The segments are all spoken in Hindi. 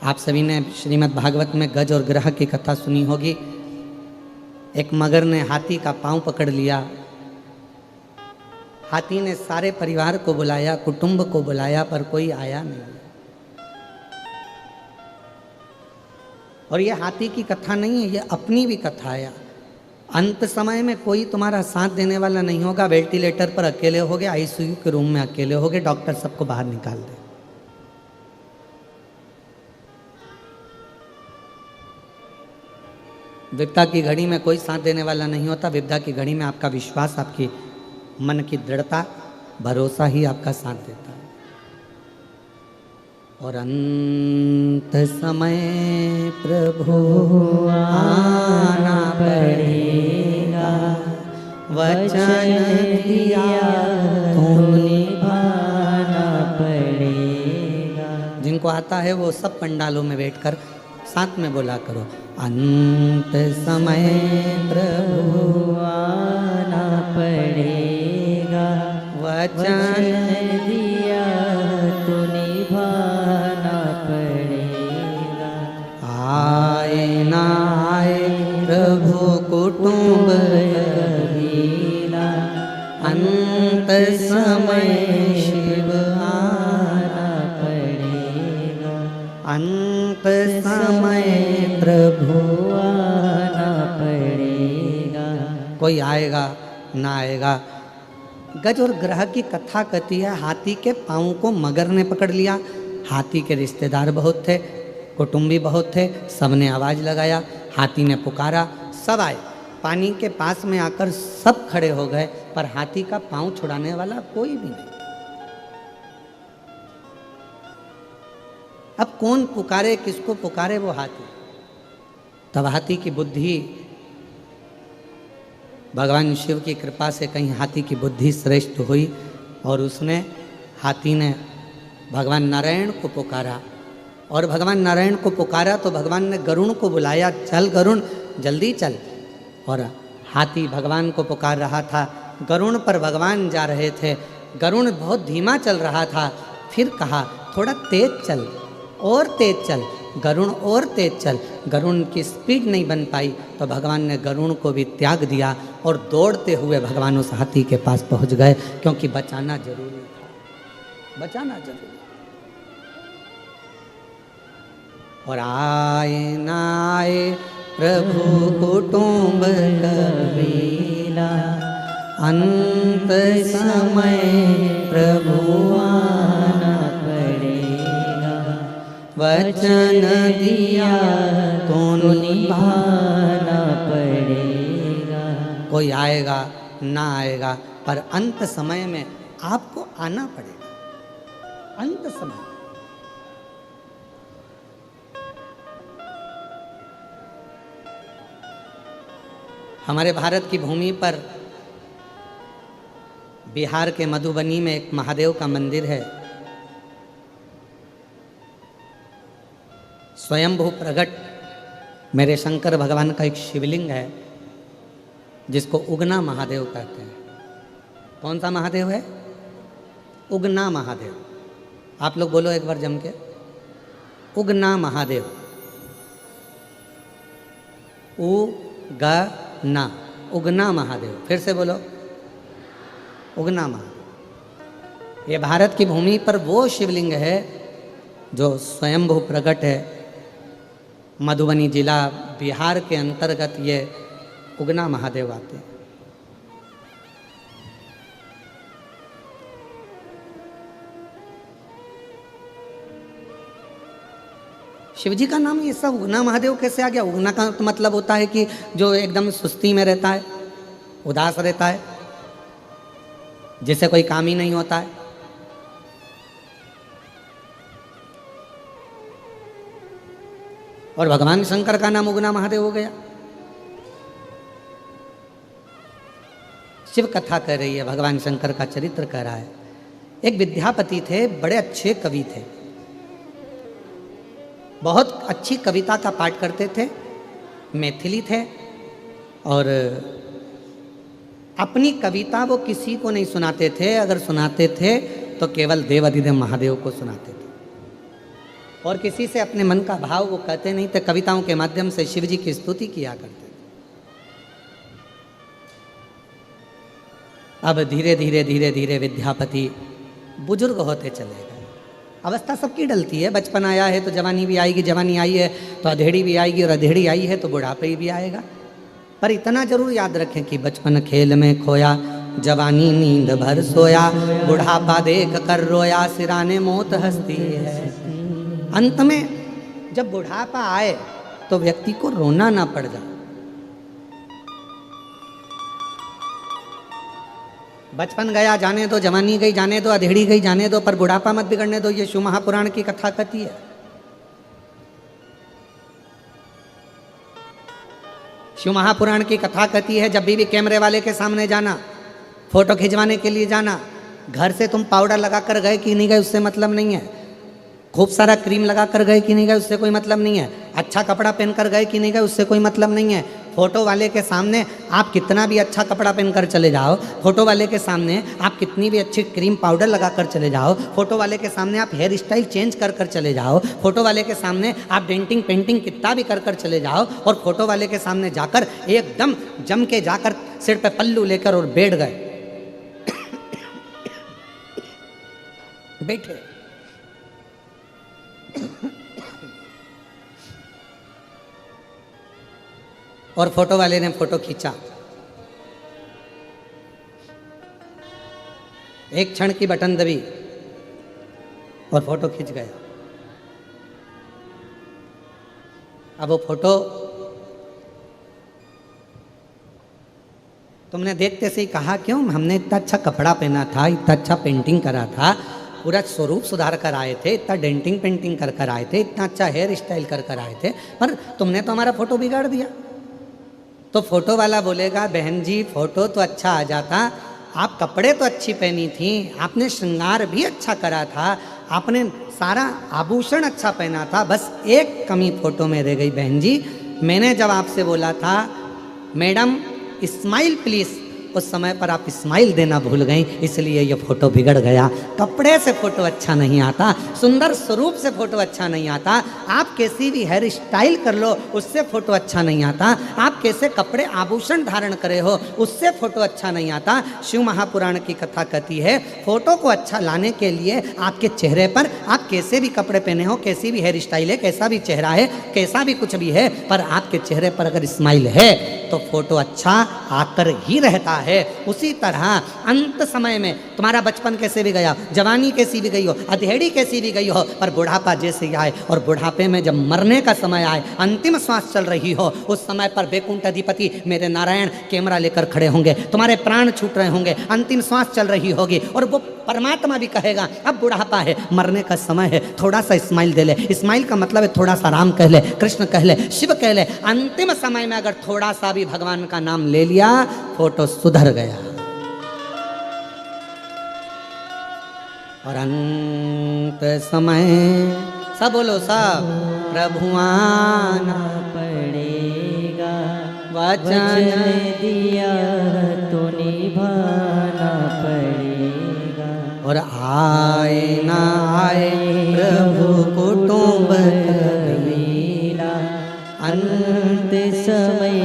आप सभी ने श्रीमद् भागवत में गज और ग्रह की कथा सुनी होगी। एक मगर ने हाथी का पांव पकड़ लिया। हाथी ने सारे परिवार को बुलाया, कुटुंब को बुलाया, पर कोई आया नहीं। और ये हाथी की कथा नहीं है, ये अपनी भी कथा है। अंत समय में कोई तुम्हारा साथ देने वाला नहीं होगा। वेंटिलेटर पर अकेले होगे, आईसीयू के रूम में अकेले होगे, डॉक्टर सबको बाहर निकाल दे। विपदा की घड़ी में कोई साथ देने वाला नहीं होता। विपदा की घड़ी में आपका विश्वास, आपकी मन की दृढ़ता, भरोसा ही आपका साथ देता है। और अंत समय प्रभु आना पड़ेगा, वचन दिया तो निभाना पड़ेगा। जिनको आता है वो सब पंडालों में बैठकर साथ में बोला करो, अंत समय प्रभु आना पड़ेगा, वचन दिया तो निभाना पड़ेगा। आए ना आए प्रभु कुटुंब कबीला, अंत समय शिव आना पड़ेगा, अंत समय प्रभु आना पड़ेगा। कोई आएगा ना आएगा। गज और ग्रह की कथा कहती है, हाथी के पाँव को मगर ने पकड़ लिया। हाथी के रिश्तेदार बहुत थे, कुटुंबी बहुत थे, सबने आवाज़ लगाया, हाथी ने पुकारा, सब आए। पानी के पास में आकर सब खड़े हो गए, पर हाथी का पाँव छुड़ाने वाला कोई भी नहीं। अब कौन पुकारे, किसको पुकारे? वो हाथी। तब हाथी की बुद्धि, भगवान शिव की कृपा से कहीं हाथी की बुद्धि श्रेष्ठ हुई और हाथी ने भगवान नारायण को पुकारा। और भगवान नारायण को पुकारा तो भगवान ने गरुण को बुलाया, चल गरुण जल्दी चल। और हाथी भगवान को पुकार रहा था, गरुण पर भगवान जा रहे थे। गरुण बहुत धीमा चल रहा था, फिर कहा थोड़ा तेज चल, और तेज चल गरुण, और तेज चल। गरुण की स्पीड नहीं बन पाई तो भगवान ने गरुण को भी त्याग दिया और दौड़ते हुए भगवान उस हाथी के पास पहुंच गए, क्योंकि बचाना जरूरी था, बचाना जरूरी। और आए ना आए प्रभु कुटुंब कबीला, अंत समय प्रभु आना पड़ेगा, वचन दिया तो निभाना पड़ेगा। कोई आएगा ना आएगा, पर अंत समय में आपको आना पड़ेगा। अंत समय हमारे भारत की भूमि पर बिहार के मधुबनी में एक महादेव का मंदिर है। स्वयंभू प्रगट मेरे शंकर भगवान का एक शिवलिंग है, जिसको उगना महादेव कहते हैं। कौन सा महादेव है? उगना महादेव। आप लोग बोलो एक बार जम के, उगना महादेव। उगना, उगना महादेव। फिर से बोलो, उगना महादेव। ये भारत की भूमि पर वो शिवलिंग है जो स्वयंभू प्रगट है। मधुबनी जिला बिहार के अंतर्गत ये उगना महादेव आते हैं। शिवजी का नाम ये सब उगना महादेव कैसे आ गया? उगना का तो मतलब होता है कि जो एकदम सुस्ती में रहता है, उदास रहता है, जिसे कोई काम ही नहीं होता है। और भगवान शंकर का नाम उगना महादेव हो गया। शिव कथा कह रही है, भगवान शंकर का चरित्र कह रहा है। एक विद्यापति थे, बड़े अच्छे कवि थे, बहुत अच्छी कविता का पाठ करते थे, मैथिली थे, और अपनी कविता वो किसी को नहीं सुनाते थे। अगर सुनाते थे तो केवल देव अधिदेव महादेव को सुनाते थे। और किसी से अपने मन का भाव वो कहते नहीं थे, कविताओं के माध्यम से शिव जी की स्तुति किया करते। अब धीरे धीरे धीरे धीरे विद्यापति बुजुर्ग होते चले गए। अवस्था सबकी डलती है, बचपन आया है तो जवानी भी आएगी, जवानी आई है तो अधेड़ी भी आएगी, और अधेड़ी आई है तो बुढ़ापे भी आएगा। पर इतना जरूर याद रखें कि बचपन खेल में खोया, जवानी नींद भर सोया, बुढ़ापा देख कर रोया, सिराने मौत हंसती है। अंत में जब बुढ़ापा आए तो व्यक्ति को रोना ना पड़ जाए। बचपन गया जाने दो, जवानी गई जाने दो, अधेड़ी गई जाने दो, पर बुढ़ापा मत बिगड़ने दो। ये शिव महापुराण की कथा कहती है। शिव महापुराण की कथा कहती है, जब भी कैमरे वाले के सामने जाना, फोटो खिंचवाने के लिए जाना, घर से तुम पाउडर लगा कर गए कि नहीं गए उससे मतलब नहीं है, खूब सारा क्रीम लगा कर गए कि नहीं गए उससे कोई मतलब नहीं है, अच्छा कपड़ा पहन कर गए कि नहीं गए उससे कोई मतलब नहीं है। फोटो वाले के सामने आप कितना भी अच्छा कपड़ा पहनकर चले जाओ, फोटो वाले के सामने आप कितनी भी अच्छी क्रीम पाउडर लगा कर चले जाओ, फोटो वाले के सामने आप हेयर स्टाइल चेंज कर कर चले जाओ, फोटो वाले के सामने आप डेंटिंग पेंटिंग कितना भी कर कर चले जाओ, और फोटो वाले के सामने जाकर एकदम जम के जाकर सिर पे पल्लू लेकर और बैठ गए, बैठे। और फोटो वाले ने फोटो खींचा, एक क्षण की बटन दबी और फोटो खींच गया। अब वो फोटो तुमने देखते से ही कहा, क्यों हमने इतना अच्छा कपड़ा पहना था, इतना अच्छा पेंटिंग करा था, पूरा स्वरूप सुधार कर आए थे, इतना डेंटिंग पेंटिंग कर कर आए थे, इतना अच्छा हेयर स्टाइल कर कर आए थे, पर तुमने तो हमारा फोटो बिगाड़ दिया। तो फोटो वाला बोलेगा, बहन जी फोटो तो अच्छा आ जाता, आप कपड़े तो अच्छी पहनी थी, आपने श्रृंगार भी अच्छा करा था, आपने सारा आभूषण अच्छा पहना था, बस एक कमी फोटो में रह गई बहन जी। मैंने जब आपसे बोला था मैडम स्माइल प्लीज, उस समय पर आप स्माइल देना भूल गई, इसलिए ये फोटो बिगड़ गया। कपड़े से फोटो अच्छा नहीं आता, सुंदर स्वरूप से फोटो अच्छा नहीं आता, आप कैसी भी हेयर स्टाइल कर लो उससे फोटो अच्छा नहीं आता, आप कैसे कपड़े आभूषण धारण करे हो उससे फोटो अच्छा नहीं आता। शिव महापुराण की कथा कहती है, फोटो को अच्छा लाने के लिए आपके चेहरे पर आप कैसे भी कपड़े पहने हो, कैसी भी हेयर स्टाइल है, कैसा भी चेहरा है, कैसा भी कुछ भी है, पर आपके चेहरे पर अगर स्माइल है तो फोटो अच्छा आकर ही रहता है। उसी तरह अंत समय में तुम्हारा बचपन कैसे भी गया, जवानी कैसी भी गई हो, अधेड़ी कैसी भी गई हो, पर बुढ़ापा जैसे ही आए और बुढ़ापे में जब मरने का समय आए, अंतिम श्वास चल रही हो, उस समय पर वैकुंठ अधिपति मेरे नारायण कैमरा लेकर खड़े होंगे, तुम्हारे प्राण छूट रहे होंगे, अंतिम श्वास चल रही होगी, और वो परमात्मा भी कहेगा अब बुढ़ापा है, मरने का समय है, थोड़ा सा स्माइल दे ले। स्माइल का मतलब है थोड़ा सा राम कह ले, कृष्ण कह ले, शिव कह ले। अंतिम समय में अगर थोड़ा सा भी भगवान का नाम ले लिया, फोटो सुधर गया। और अंत समय सब बोलो सब, प्रभु आना पड़ेगा, वचन दिया तो निभाना पड़ेगा, और आए ना आए प्रभु कुटुंब कबीला, अंत समय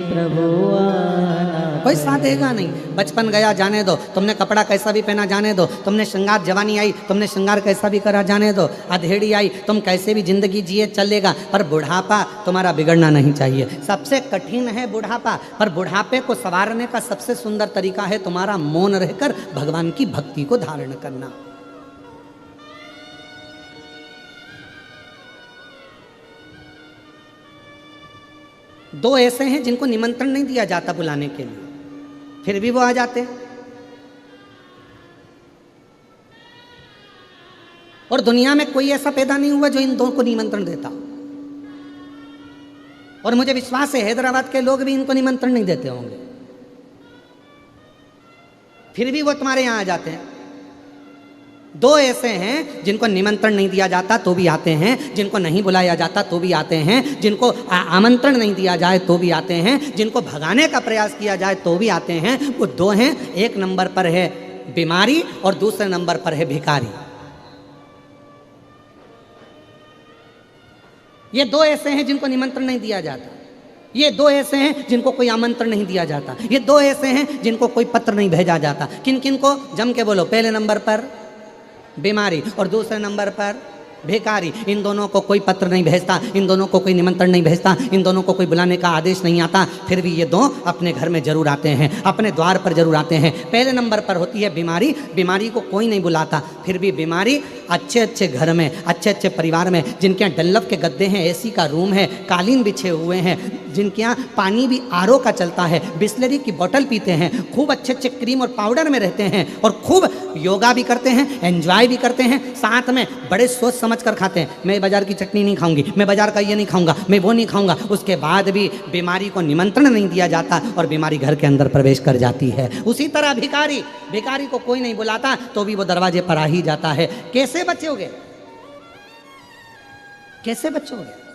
प्रभु आना कोई साथ देगा नहीं। बचपन गया जाने दो, तुमने कपड़ा कैसा भी पहना जाने दो, तुमने श्रृंगार, जवानी आई तुमने श्रृंगार कैसा भी करा जाने दो, अधेड़ी आई तुम कैसे भी जिंदगी जिए चलेगा, पर बुढ़ापा तुम्हारा बिगड़ना नहीं चाहिए। सबसे कठिन है बुढ़ापा, पर बुढ़ापे को संवारने का सबसे सुंदर तरीका है तुम्हारा मौन रहकर भगवान की भक्ति को धारण करना। दो ऐसे हैं जिनको निमंत्रण नहीं दिया जाता बुलाने के लिए, फिर भी वो आ जाते हैं। और दुनिया में कोई ऐसा पैदा नहीं हुआ जो इन दो को निमंत्रण देता। और मुझे विश्वास है हैदराबाद के लोग भी इनको निमंत्रण नहीं देते होंगे, फिर भी वो तुम्हारे यहां आ जाते हैं। दो ऐसे हैं जिनको निमंत्रण नहीं दिया जाता तो भी आते हैं, जिनको नहीं बुलाया जाता तो भी आते हैं, जिनको आमंत्रण नहीं दिया जाए तो भी आते हैं, जिनको भगाने का प्रयास किया जाए तो भी आते हैं। वो दो हैं, एक नंबर पर है बीमारी और दूसरे नंबर पर है भिखारी। ये दो ऐसे हैं जिनको निमंत्रण नहीं दिया जाता, ये दो ऐसे हैं जिनको कोई आमंत्रण नहीं दिया जाता, ये दो ऐसे हैं जिनको कोई पत्र नहीं भेजा जाता। किन किन को? जम के बोलो। पहले नंबर पर बीमारी और दूसरे नंबर पर भिखारी। इन दोनों को कोई पत्र नहीं भेजता, इन दोनों को कोई निमंत्रण नहीं भेजता, इन दोनों को कोई बुलाने का आदेश नहीं आता, फिर भी ये दो अपने घर में जरूर आते हैं, अपने द्वार पर जरूर आते हैं। पहले नंबर पर होती है बीमारी। बीमारी को कोई नहीं बुलाता, फिर भी बीमारी अच्छे अच्छे घर में, अच्छे अच्छे परिवार में, जिनके यहाँ डल्लव के गद्दे हैं, एसी का रूम है, कालीन बिछे हुए हैं, जिनके यहाँ पानी भी आरओ का चलता है, बिस्लरी की बोतल पीते हैं, खूब अच्छे अच्छे क्रीम और पाउडर में रहते हैं और खूब योगा भी करते हैं, एंजॉय भी करते हैं, साथ में बड़े सोच समझ कर खाते हैं। मैं बाजार की चटनी नहीं खाऊंगी, मैं बाजार का ये नहीं खाऊंगा, मैं वो नहीं खाऊंगा। उसके बाद भी बीमारी को निमंत्रण नहीं दिया जाता और बीमारी घर के अंदर प्रवेश कर जाती है। उसी तरह भिखारी, भिखारी को कोई नहीं बुलाता तो भी वो दरवाजे पर आ ही जाता है। कैसे बचोगे? कैसे बचोगे?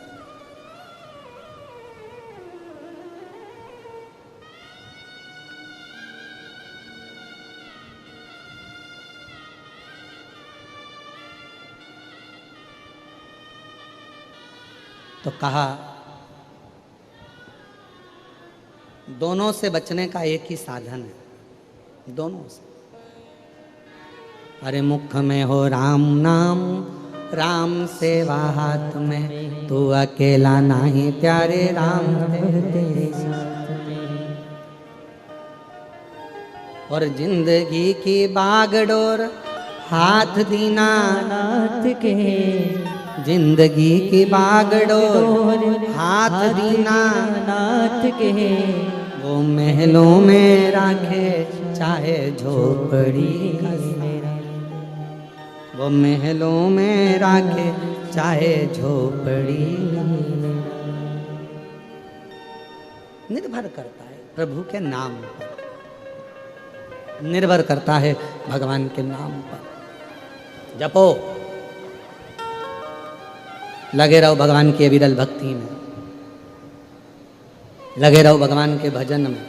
तो कहा दोनों से बचने का एक ही साधन है, दोनों से। अरे मुख में हो राम नाम, राम सेवा हाथ में, तू अकेला नहीं प्यारे राम तेरे साथ में। और जिंदगी की बागडोर हाथ दीना नाथ के, जिंदगी की बागडोर हाथ दीना नाथ के, वो महलों में राखे चाहे झोपड़ी का सहारा, वो महलों में राखे चाहे झोपड़ी। निर्भर करता है प्रभु के नाम पर, निर्भर करता है भगवान के नाम पर। जपो, लगे रहो भगवान की अविरल भक्ति में, लगे रहो भगवान के भजन में,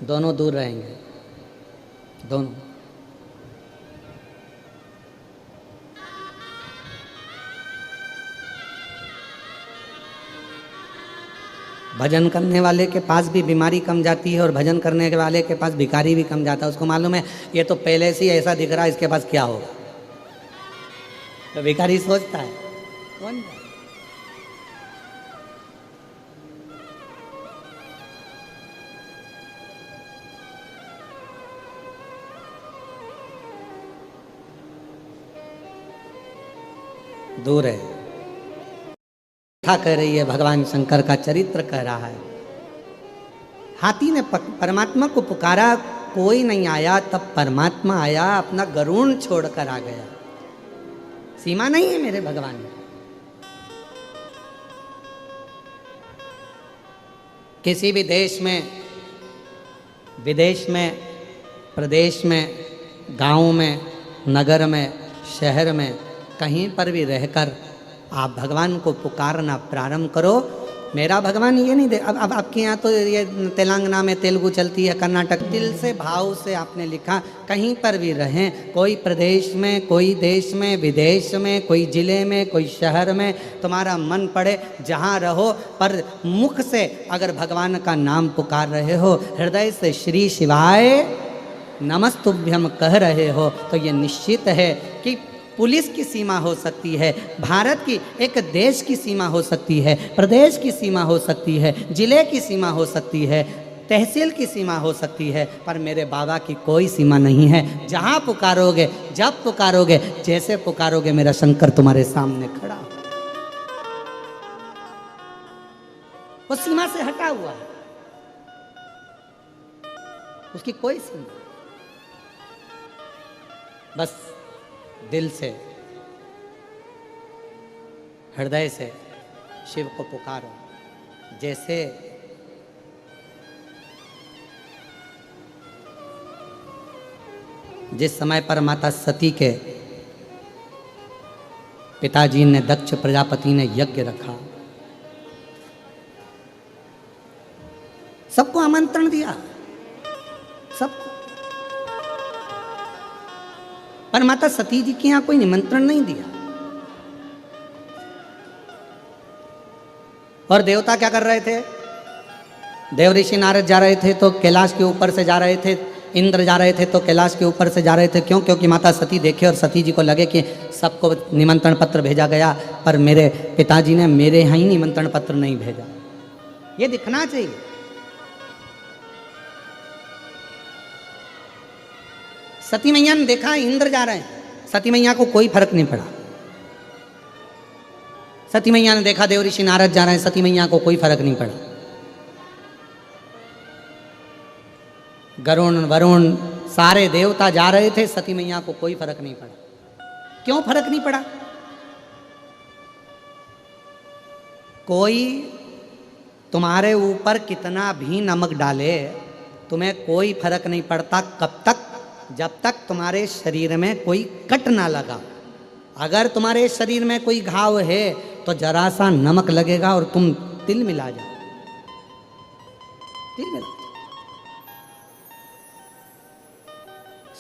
दोनों दूर रहेंगे, दोनों। भजन करने वाले के पास भी बीमारी कम जाती है और भजन करने वाले के पास भिखारी भी कम जाता है। उसको मालूम है ये तो पहले से ही ऐसा दिख रहा है, इसके पास क्या होगा। तो भिखारी सोचता है कौन जाए? दूर है। कथा कह रही है, भगवान शंकर का चरित्र कह रहा है। हाथी ने परमात्मा को पुकारा, कोई नहीं आया, तब परमात्मा आया, अपना गरुड़ छोड़कर आ गया। सीमा नहीं है मेरे भगवान में। किसी भी देश में, विदेश में, प्रदेश में, गांव में, नगर में, शहर में, कहीं पर भी रहकर आप भगवान को पुकारना प्रारंभ करो। मेरा भगवान ये नहीं दे। अब आपके यहाँ तो ये तेलंगाना में तेलुगु चलती है, कर्नाटक। दिल से, भाव से आपने लिखा, कहीं पर भी रहें, कोई प्रदेश में, कोई देश में, विदेश में, कोई जिले में, कोई शहर में, तुम्हारा मन पड़े जहाँ रहो, पर मुख से अगर भगवान का नाम पुकार रहे हो, हृदय से श्री शिवाय नमस्तुभ्यम कह रहे हो, तो ये निश्चित है कि पुलिस की सीमा हो सकती है, भारत की एक देश की सीमा हो सकती है, प्रदेश की सीमा हो सकती है, जिले की सीमा हो सकती है, तहसील की सीमा हो सकती है, पर मेरे बाबा की कोई सीमा नहीं है। जहाँ पुकारोगे, जब पुकारोगे, जैसे पुकारोगे, मेरा शंकर तुम्हारे सामने खड़ा हो। वो सीमा से हटा हुआ है, उसकी कोई सीमा। बस दिल से, हृदय से शिव को पुकारो। जैसे जिस समय पर माता सती के पिताजी ने, दक्ष प्रजापति ने यज्ञ रखा, सबको आमंत्रण दिया, सबको, पर माता सती जी के यहाँ कोई निमंत्रण नहीं दिया। और देवता क्या कर रहे थे? देव ऋषि नारद जा रहे थे तो कैलाश के ऊपर से जा रहे थे, इंद्र जा रहे थे तो कैलाश के ऊपर से जा रहे थे। क्यों? क्योंकि माता सती देखे और सती जी को लगे कि सबको निमंत्रण पत्र भेजा गया, पर मेरे पिताजी ने मेरे यहाँ ही निमंत्रण पत्र नहीं भेजा। ये दिखना चाहिए। सती मैया ने देखा इंद्र जा रहे हैं, सती मैया को कोई फर्क नहीं पड़ा। सती मैया ने देखा देव ऋषि नारद जा रहे हैं, सती मैया को कोई फर्क नहीं पड़ा। गरुण वरुण सारे देवता जा रहे थे, सती मैया को कोई फर्क नहीं पड़ा। क्यों फर्क नहीं पड़ा? कोई तुम्हारे ऊपर कितना भी नमक डाले, तुम्हें कोई फर्क नहीं पड़ता। कब तक? जब तक तुम्हारे शरीर में कोई कट ना लगा। अगर तुम्हारे शरीर में कोई घाव है तो जरा सा नमक लगेगा और तुम तिल मिला जाओ, तिल मिला।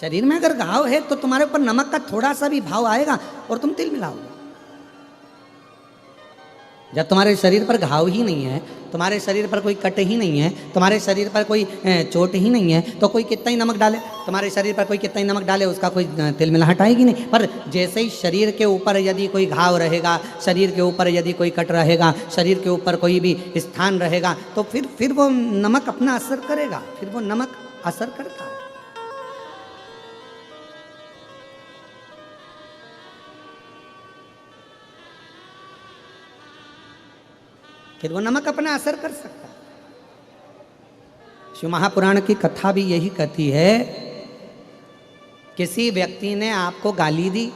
शरीर में अगर घाव है तो तुम्हारे ऊपर नमक का थोड़ा सा भी भाव आएगा और तुम तिल मिलाओगे। जब तुम्हारे शरीर पर घाव ही नहीं है, तुम्हारे शरीर पर कोई कट ही नहीं है, तुम्हारे शरीर पर कोई चोट ही नहीं है, तो कोई कितना ही नमक डाले, तुम्हारे शरीर पर कोई कितना ही नमक डाले, उसका कोई तिल मिलाहट आएगी नहीं। पर जैसे ही शरीर के ऊपर यदि कोई घाव रहेगा, शरीर के ऊपर यदि कोई कट रहेगा, शरीर के ऊपर कोई भी स्थान रहेगा, तो फिर वो नमक अपना असर करेगा, फिर वो नमक असर करता है। फिर वो नमक अपना असर कर सकता है। शिव महापुराण की कथा भी यही कहती है, किसी व्यक्ति ने आपको गाली दी,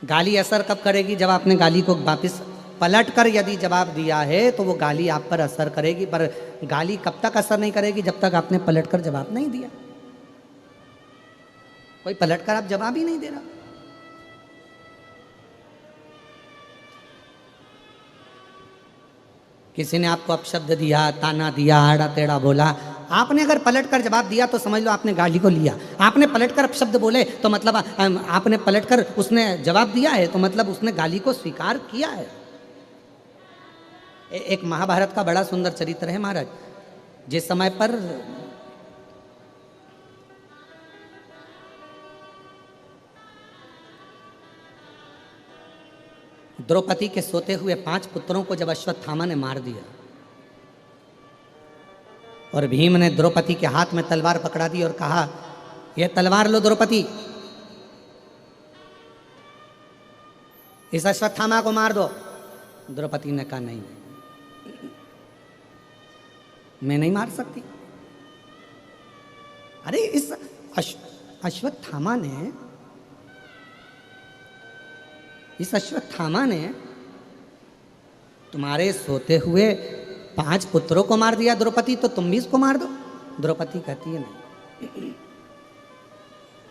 गाली असर कब करेगी? जब आपने गाली को वापस पलट कर यदि जवाब दिया है तो वो गाली आप पर असर करेगी। पर गाली कब तक असर नहीं करेगी? जब तक आपने पलट कर जवाब नहीं दिया। कोई पलट कर आप जवाब ही नहीं दे रहा। किसी ने आपको अपशब्द दिया, ताना दिया, आड़ा टेढ़ा बोला, आपने अगर पलट कर जवाब दिया तो समझ लो आपने गाली को लिया। आपने पलट कर अपशब्द बोले तो मतलब आपने पलट कर उसने जवाब दिया है, तो मतलब उसने गाली को स्वीकार किया है। एक महाभारत का बड़ा सुंदर चरित्र है महाराज। जिस समय पर द्रौपदी के सोते हुए 5 पुत्रों को जब अश्वत्थामा ने मार दिया और भीम ने द्रौपदी के हाथ में तलवार पकड़ा दी और कहा, यह तलवार लो द्रौपदी, इस अश्वत्थामा को मार दो। द्रौपदी ने कहा, नहीं, मैं नहीं मार सकती। अरे इस अश्वत्थामा ने तुम्हारे सोते हुए 5 पुत्रों को मार दिया द्रौपदी, तो तुम भी इसको मार दो। द्रौपदी कहती है, नहीं,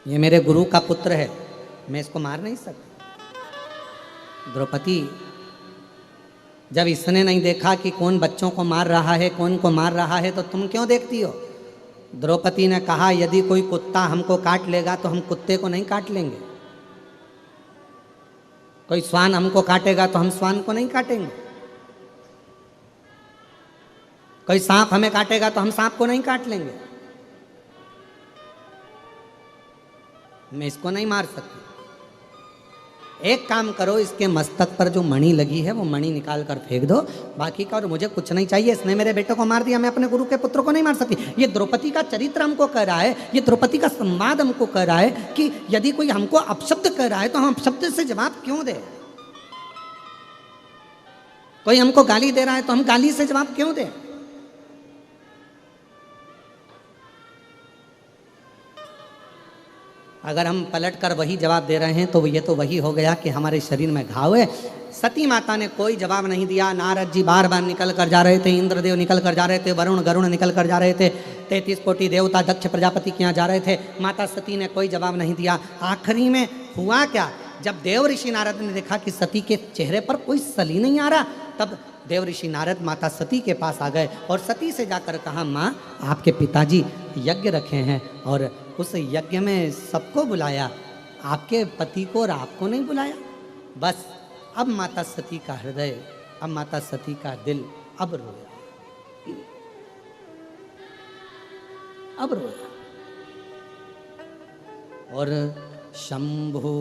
ये मेरे गुरु का पुत्र है, मैं इसको मार नहीं सकती। द्रौपदी, जब इसने नहीं देखा कि कौन बच्चों को मार रहा है, कौन को मार रहा है, तो तुम क्यों देखती हो? द्रौपदी ने कहा, यदि कोई कुत्ता हमको काट लेगा तो हम कुत्ते को नहीं काट लेंगे। कोई श्वान हमको काटेगा तो हम श्वान को नहीं काटेंगे। कोई सांप हमें काटेगा तो हम सांप को नहीं काट लेंगे। मैं इसको नहीं मार सकती। एक काम करो, इसके मस्तक पर जो मणि लगी है वो मणि निकाल कर फेंक दो, बाकी का और मुझे कुछ नहीं चाहिए। इसने मेरे बेटे को मार दिया, मैं अपने गुरु के पुत्र को नहीं मार सकती। ये द्रौपदी का चरित्र हमको कह रहा है, ये द्रौपदी का संवाद हमको कह रहा है कि यदि कोई हमको अपशब्द कह रहा है तो हम अपशब्द से जवाब क्यों दें? कोई हमको गाली दे रहा है तो हम गाली से जवाब क्यों दें? अगर हम पलट कर वही जवाब दे रहे हैं तो ये तो वही हो गया कि हमारे शरीर में घाव है। सती माता ने कोई जवाब नहीं दिया। नारद जी बार बार निकल कर जा रहे थे, इंद्रदेव निकल कर जा रहे थे, वरुण गरुण निकल कर जा रहे थे, 33 कोटि देवता दक्ष प्रजापति के यहाँ जा रहे थे। माता सती ने कोई जवाब नहीं दिया। आखिरी में हुआ क्या? जब देव ऋषि नारद ने देखा कि सती के चेहरे पर कोई सली नहीं आ रहा, तब देव ऋषि नारद माता सती के पास आ गए और सती से जाकर कहा, माँ, आपके पिताजी यज्ञ रखे हैं और उस यज्ञ में सबको बुलाया, आपके पति को और आपको नहीं बुलाया। बस अब माता सती का हृदय, अब माता सती का दिल अब रोया, अब रोया। और शंभु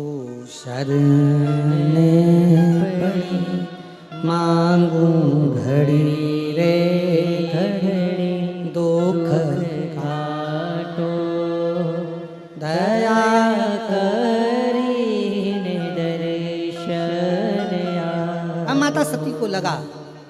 शरण पड़ी मांगू घड़ी रे घड़ी, दुख काटो दया करीने दर्शन अब माता सती को लगा,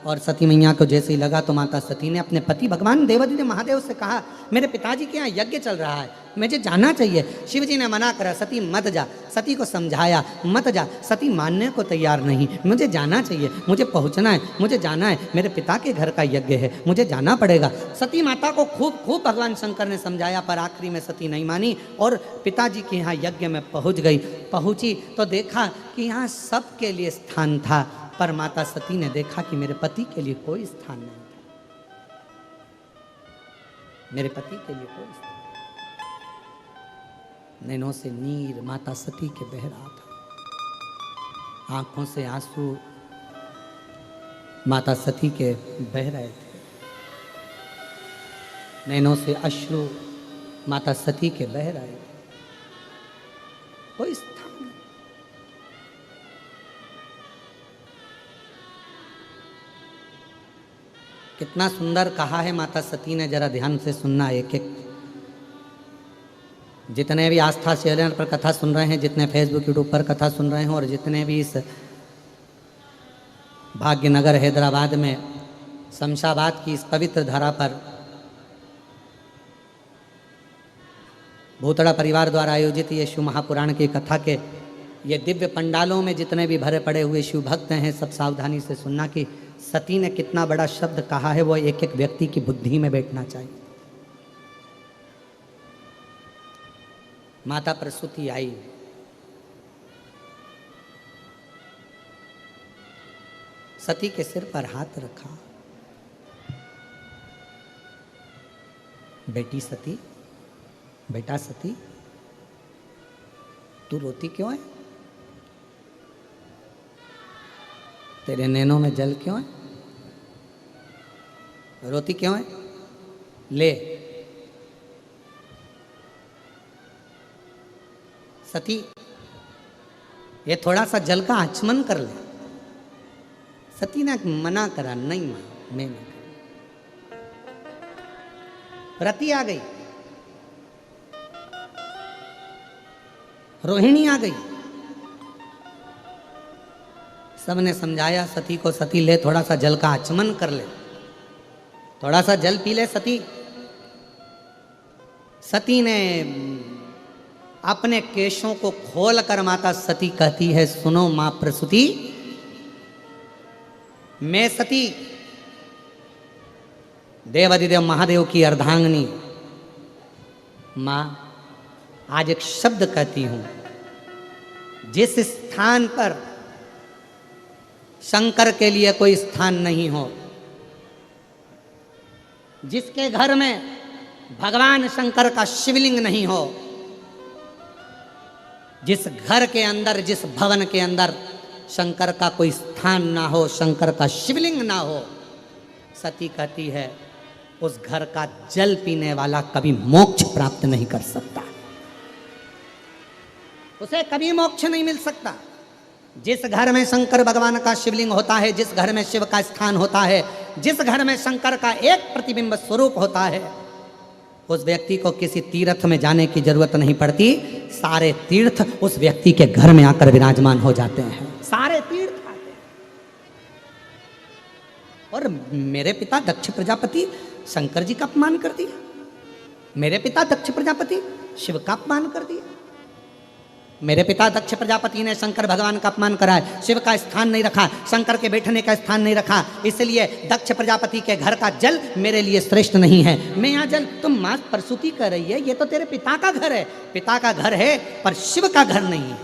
और सती मैया को जैसे ही लगा तो माता सती ने अपने पति भगवान देवादिदेव महादेव से कहा, मेरे पिताजी के यहाँ यज्ञ चल रहा है, मुझे जाना चाहिए। शिव जी ने मना करा, सती मत जा। सती को समझाया, मत जा। सती मानने को तैयार नहीं, मुझे जाना चाहिए, मुझे पहुँचना है, मुझे जाना है, मेरे पिता के घर का यज्ञ है, मुझे जाना पड़ेगा। सती माता को खूब खूब भगवान शंकर ने समझाया, पर आखिरी में सती नहीं मानी और पिताजी के यहाँ यज्ञ में पहुँच गई। पहुँची तो देखा कि यहाँ सबके लिए स्थान था, पर माता सती ने देखा कि मेरे पति के लिए कोई स्थान नहीं था, मेरे पति के लिए कोई स्थान। नैनों से नीर माता सती के बह रहा था, आंखों से आंसू माता सती के बह रहे थे, नैनों से अश्रु माता सती के बह रहे थे। कोई स्थान नहीं। कितना सुंदर कहा है माता सती ने, जरा ध्यान से सुनना। एक एक जितने भी आस्था चैनल पर कथा सुन रहे हैं, जितने फेसबुक यूट्यूब पर कथा सुन रहे हैं, और जितने भी इस भाग्यनगर हैदराबाद में शमशाबाद की इस पवित्र धरा पर भूतड़ा परिवार द्वारा आयोजित ये शिव महापुराण की कथा के ये दिव्य पंडालों में जितने भी भरे पड़े हुए शिव भक्त हैं, सब सावधानी से सुनना कि सती ने कितना बड़ा शब्द कहा है, वो एक एक व्यक्ति की बुद्धि में बैठना चाहिए। माता प्रसूति आई, सती के सिर पर हाथ रखा, बेटी सती, बेटा सती, तू रोती क्यों है? तेरे नैनों में जल क्यों है? रोती क्यों है? ले। सती, ये थोड़ा सा जल का आचमन कर ले। सती ने मना करा, नहीं मां, मैं नहीं कर। रति आ गई, रोहिणी आ गई, सबने समझाया सती को, सती ले थोड़ा सा जल का आचमन कर ले, थोड़ा सा जल पी ले सती। सती ने अपने केशों को खोल कर माता सती कहती है, सुनो मां प्रसूति, मैं सती देवादिदेव महादेव की अर्धांगिनी मां आज एक शब्द कहती हूं, जिस स्थान पर शंकर के लिए कोई स्थान नहीं हो, जिसके घर में भगवान शंकर का शिवलिंग नहीं हो, जिस घर के अंदर, जिस भवन के अंदर शंकर का कोई स्थान ना हो, शंकर का शिवलिंग ना हो, सती कहती है उस घर का जल पीने वाला कभी मोक्ष प्राप्त नहीं कर सकता, उसे कभी मोक्ष नहीं मिल सकता। जिस घर में शंकर भगवान का शिवलिंग होता है, जिस घर में शिव का स्थान होता है, जिस घर में शंकर का एक प्रतिबिंब स्वरूप होता है, उस व्यक्ति को किसी तीर्थ में जाने की जरूरत नहीं पड़ती, सारे तीर्थ उस व्यक्ति के घर में आकर विराजमान हो जाते हैं, सारे तीर्थ आते हैं। और मेरे पिता दक्ष प्रजापति शंकर जी का अपमान कर दिया, मेरे पिता दक्ष प्रजापति शिव का अपमान कर दिया, मेरे पिता दक्ष प्रजापति ने शंकर भगवान का अपमान करा है, शिव का स्थान नहीं रखा, शंकर के बैठने का स्थान नहीं रखा, इसलिए दक्ष प्रजापति के घर का जल मेरे लिए श्रेष्ठ नहीं है। मैं यहाँ जल, तुम मां प्रसूति कर रही है, ये तो तेरे पिता का घर है, पिता का घर है पर शिव का घर नहीं है।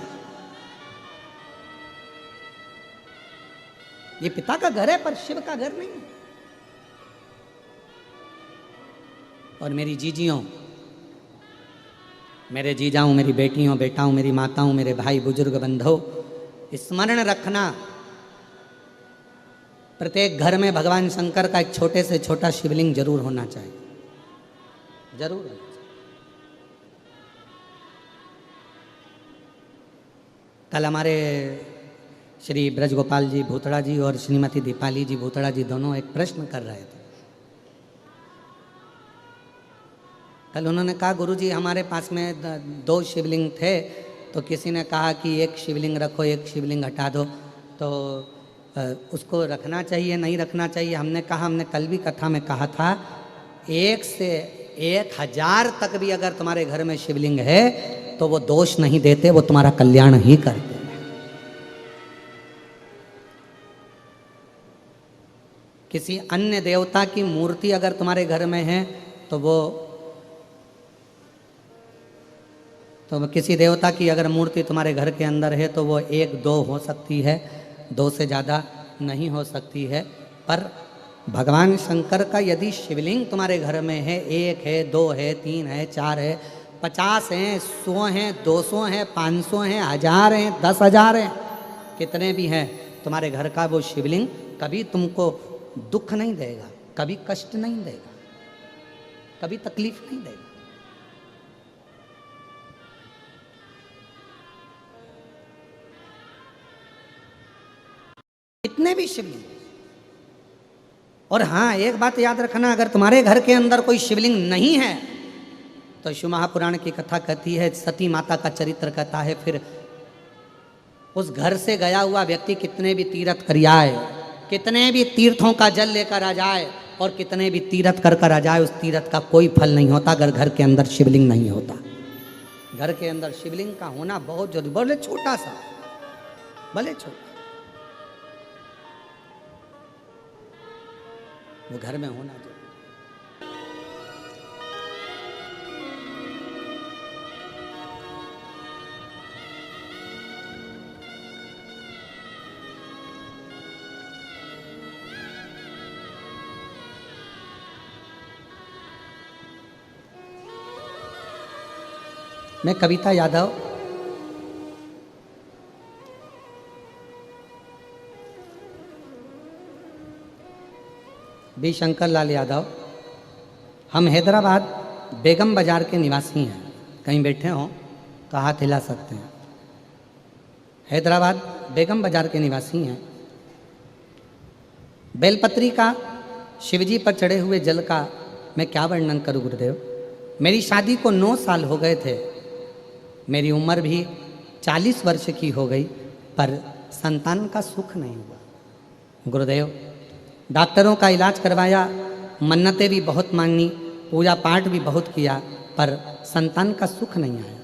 ये पिता का घर है पर शिव का घर नहीं है। और मेरी जीजियों, मेरे जीजाओं, मेरी बेटियों, बेटाओं, मेरी माताओं, मेरे भाई बुजुर्ग बंधो, स्मरण रखना प्रत्येक घर में भगवान शंकर का एक छोटे से छोटा शिवलिंग जरूर होना चाहिए, जरूर होना चाहिए। कल हमारे श्री ब्रजगोपाल जी भूतड़ा जी और श्रीमती दीपाली जी भूतड़ा जी दोनों एक प्रश्न कर रहे थे। कल उन्होंने कहा, गुरुजी हमारे पास में 2 शिवलिंग थे, तो किसी ने कहा कि एक शिवलिंग रखो, एक शिवलिंग हटा दो, तो उसको रखना चाहिए नहीं रखना चाहिए। हमने कहा, हमने कल भी कथा में कहा था, 1 से 1000 तक भी अगर तुम्हारे घर में शिवलिंग है तो वो दोष नहीं देते, वो तुम्हारा कल्याण ही करते हैं। किसी अन्य देवता की मूर्ति अगर तुम्हारे घर में है तो किसी देवता की अगर मूर्ति तुम्हारे घर के अंदर है तो वो 1-2 हो सकती है, 2 से ज़्यादा नहीं हो सकती है। पर भगवान शंकर का यदि शिवलिंग तुम्हारे घर में है, 1 है, 2 है, 3 है, 4 है, 50 हैं, 100 हैं, 200 हैं, 500 हैं, 1000 हैं, 10,000 हैं, कितने भी हैं, तुम्हारे घर का वो शिवलिंग कभी तुमको दुख नहीं देगा, कभी कष्ट नहीं देगा, कभी तकलीफ नहीं देगा। कितने भी शिवलिंग। और हाँ, एक बात याद रखना, अगर तुम्हारे घर के अंदर कोई शिवलिंग नहीं है तो शिव महापुराण की कथा कहती है, सती माता का चरित्र कहता है, फिर उस घर से गया हुआ व्यक्ति कितने भी तीर्थ कर आए, कितने भी तीर्थों का जल लेकर आ जाए और कितने भी तीर्थ कर आ जाए, उस तीर्थ का कोई फल नहीं होता अगर घर के अंदर शिवलिंग नहीं होता। घर के अंदर शिवलिंग का होना बहुत जरूरी, भले छोटा सा, भले छोटा, वो घर में होना चाहिए। मैं कविता यादव बी शंकर लाल यादव, हम हैदराबाद बेगम बाजार के निवासी हैं। कहीं बैठे हों तो हाथ हिला सकते हैं। हैदराबाद बेगम बाजार के निवासी हैं। बेलपत्री का शिवजी पर चढ़े हुए जल का मैं क्या वर्णन करूं गुरुदेव। मेरी शादी को 9 साल हो गए थे, मेरी उम्र भी 40 वर्ष की हो गई, पर संतान का सुख नहीं हुआ गुरुदेव। डॉक्टरों का इलाज करवाया, मन्नतें भी बहुत मांगी, पूजा पाठ भी बहुत किया, पर संतान का सुख नहीं आया।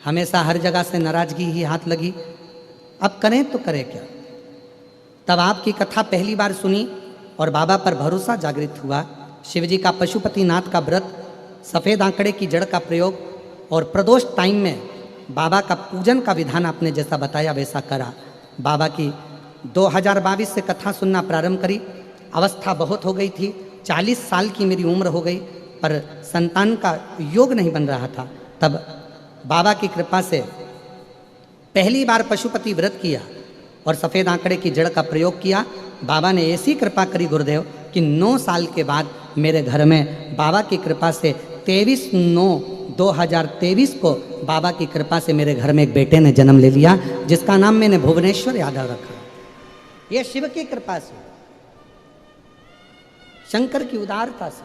हमेशा हर जगह से नाराजगी ही हाथ लगी। अब करें तो करें क्या। तब आपकी कथा पहली बार सुनी और बाबा पर भरोसा जागृत हुआ। शिवजी का पशुपतिनाथ का व्रत, सफ़ेद आंकड़े की जड़ का प्रयोग और प्रदोष टाइम में बाबा का पूजन का विधान आपने जैसा बताया वैसा करा। बाबा की 2022 से कथा सुनना प्रारंभ करी। अवस्था बहुत हो गई थी, 40 साल की मेरी उम्र हो गई, पर संतान का योग नहीं बन रहा था। तब बाबा की कृपा से पहली बार पशुपति व्रत किया और सफ़ेद आंकड़े की जड़ का प्रयोग किया। बाबा ने ऐसी कृपा करी गुरुदेव कि 9 साल के बाद मेरे घर में बाबा की कृपा से 23/9/2023 को बाबा की कृपा से मेरे घर में एक बेटे ने जन्म ले लिया, जिसका नाम मैंने भुवनेश्वर यादव रखा। ये शिव की कृपा से, शंकर की उदारता से,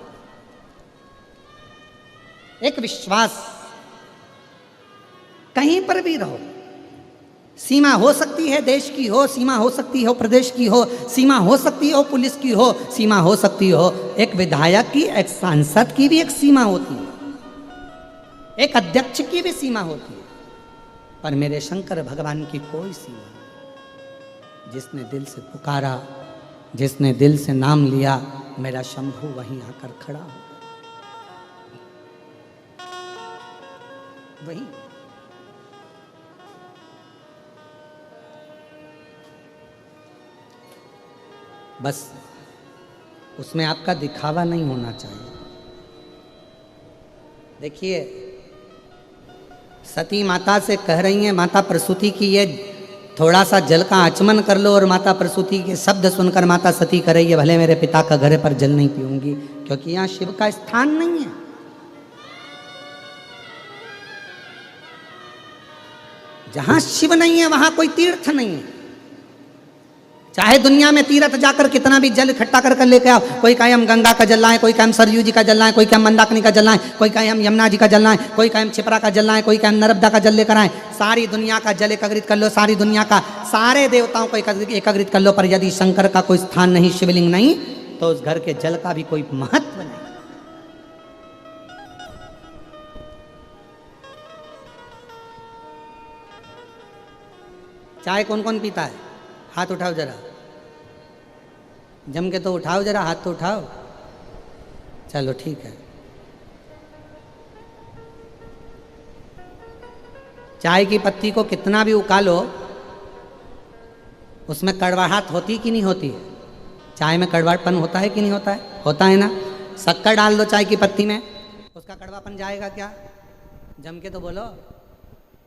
एक विश्वास। कहीं पर भी रहो, सीमा हो सकती है देश की हो, सीमा हो सकती हो प्रदेश की हो, सीमा हो सकती हो पुलिस की हो, सीमा हो सकती हो एक विधायक की, एक सांसद की भी एक सीमा होती है, एक अध्यक्ष की भी सीमा होती है, पर मेरे शंकर भगवान की कोई सीमा नहीं। जिसने दिल से पुकारा, जिसने दिल से नाम लिया, मेरा शंभू वहीं आकर खड़ा हो वहीं। बस उसमें आपका दिखावा नहीं होना चाहिए। देखिए, सती माता से कह रही हैं, माता प्रसूति की ये थोड़ा सा जल का आचमन कर लो और माता प्रसूति के शब्द सुनकर माता सती करे ये भले मेरे पिता का घर पर जल नहीं पीऊंगी, क्योंकि यहाँ शिव का स्थान नहीं है। जहां शिव नहीं है वहां कोई तीर्थ नहीं है। चाहे दुनिया में तीर्थ जाकर कितना भी जल इकट्ठा कर लेके आओ, कोई कहे हम गंगा का जल लाएं, कोई कहे हम सरयू जी का जल लाएं, कोई कहे हम मंदाकिनी का जल लाएं, कोई कहे हम यमुना जी का जल लाएं, कोई कहे हम छिपरा का जल लाएं, कोई कहे हम नर्मदा का जल लेकर आए। सारी दुनिया का जल एकत्रित कर लो, सारी दुनिया का सारे देवताओं को एकत्रित कर लो, पर यदि शंकर का कोई स्थान नहीं, शिवलिंग नहीं, तो उस घर के जल का भी कोई महत्व नहीं। चाय कौन कौन पीता है? हाथ उठाओ जरा, जम के तो उठाओ जरा, हाथ तो उठाओ। चलो ठीक है। चाय की पत्ती को कितना भी उकालो, उसमें कड़वाहट होती कि नहीं होती है? चाय में कड़वाहटपन होता है कि नहीं होता है? होता है ना। शक्कर डाल दो चाय की पत्ती में, उसका कड़वापन जाएगा क्या? जम के तो बोलो।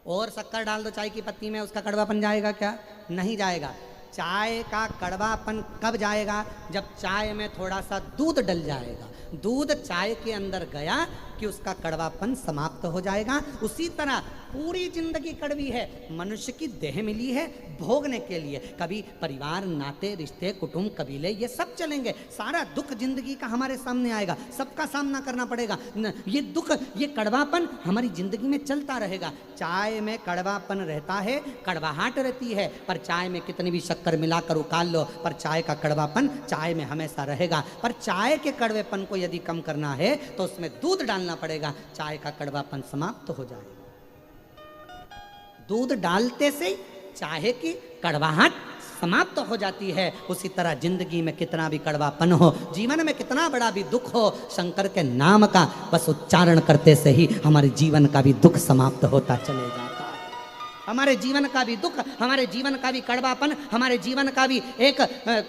और शक्कर डाल दो चाय की पत्ती में, उसका कड़वापन जाएगा क्या? नहीं जाएगा। चाय का कड़वापन कब जाएगा? जब चाय में थोड़ा सा दूध डल जाएगा। दूध चाय के अंदर गया कि उसका कड़वापन समाप्त हो जाएगा। उसी तरह पूरी जिंदगी कड़वी है। मनुष्य की देह मिली है भोगने के लिए। कभी परिवार, नाते, रिश्ते, कुटुंब, कबीले, ये सब चलेंगे। सारा दुख जिंदगी का हमारे सामने आएगा, सबका सामना करना पड़ेगा। ये दुख, ये कड़वापन हमारी जिंदगी में चलता रहेगा। चाय में कड़वापन रहता है, कड़वाहट रहती है, पर चाय में कितनी भी शक्कर मिलाकर उकाल लो, पर चाय का कड़वापन चाय में हमेशा रहेगा। पर चाय के कड़वेपन को यदि कम करना है तो उसमें दूध डालना पड़ेगा, चाय का कड़वापन समाप्त हो जाएगा। दूध डालते से चाय की कड़वाहट समाप्त हो जाती है। उसी तरह जिंदगी में कितना भी कड़वापन हो, जीवन में कितना बड़ा भी दुख हो, शंकर के नाम का बस उच्चारण करते से ही हमारे जीवन का भी दुख समाप्त होता चले जाता है। हमारे जीवन का भी दुख, हमारे जीवन का भी कड़वापन, हमारे जीवन का भी एक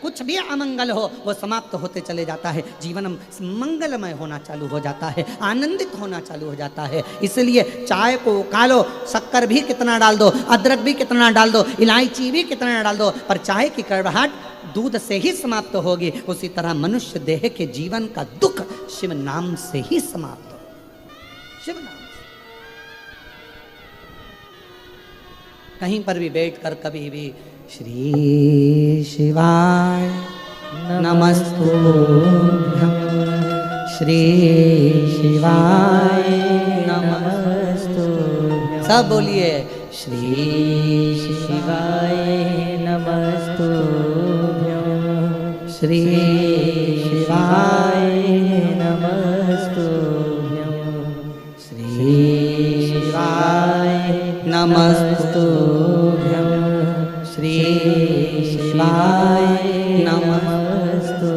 कुछ भी अमंगल हो, वो समाप्त होते चले जाता है। जीवन मंगलमय होना चालू हो जाता है, आनंदित होना चालू हो जाता है। इसलिए चाय को उकालो, शक्कर भी कितना डाल दो, अदरक भी कितना डाल दो, इलायची भी कितना डाल दो, पर चाय की कड़वाहट दूध से ही समाप्त होगी। उसी तरह मनुष्य देह के जीवन का दुख शिव नाम से ही समाप्त हो। शिव नाम कहीं पर भी बैठकर कभी भी श्री शिवाय नमस्तुभ्यं, श्री शिवाय नमस्तुभ्यं। सब बोलिए श्री शिवाय नमस्तुभ्यं, श्री शिवाय नमस्तुभ्यं, श्री शिवाय नमस्तुभ्यं, श्री शिवाय नमस्तुभ्यं।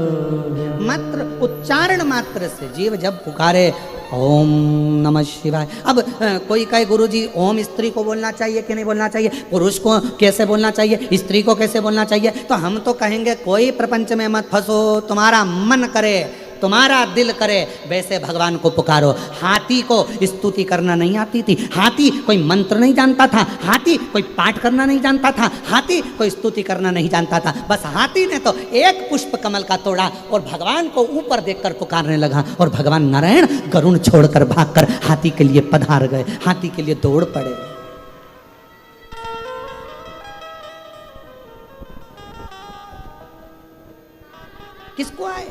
मात्र उच्चारण मात्र से जीव जब पुकारे ओम नमः शिवाय। अब कोई कहे गुरुजी ओम स्त्री को बोलना चाहिए कि नहीं बोलना चाहिए, पुरुष को कैसे बोलना चाहिए, स्त्री को कैसे बोलना चाहिए, तो हम तो कहेंगे कोई प्रपंच में मत फंसो, तुम्हारा मन करे, तुम्हारा दिल करे वैसे भगवान को पुकारो। हाथी को स्तुति करना नहीं आती थी, हाथी कोई मंत्र नहीं जानता था, हाथी कोई पाठ करना नहीं जानता था, हाथी कोई स्तुति करना नहीं जानता था। बस हाथी ने तो एक पुष्प कमल का तोड़ा और भगवान को ऊपर देखकर पुकारने लगा, और भगवान नारायण गरुण छोड़कर भागकर हाथी के लिए पधार गए, हाथी के लिए दौड़ पड़े। किसको आए?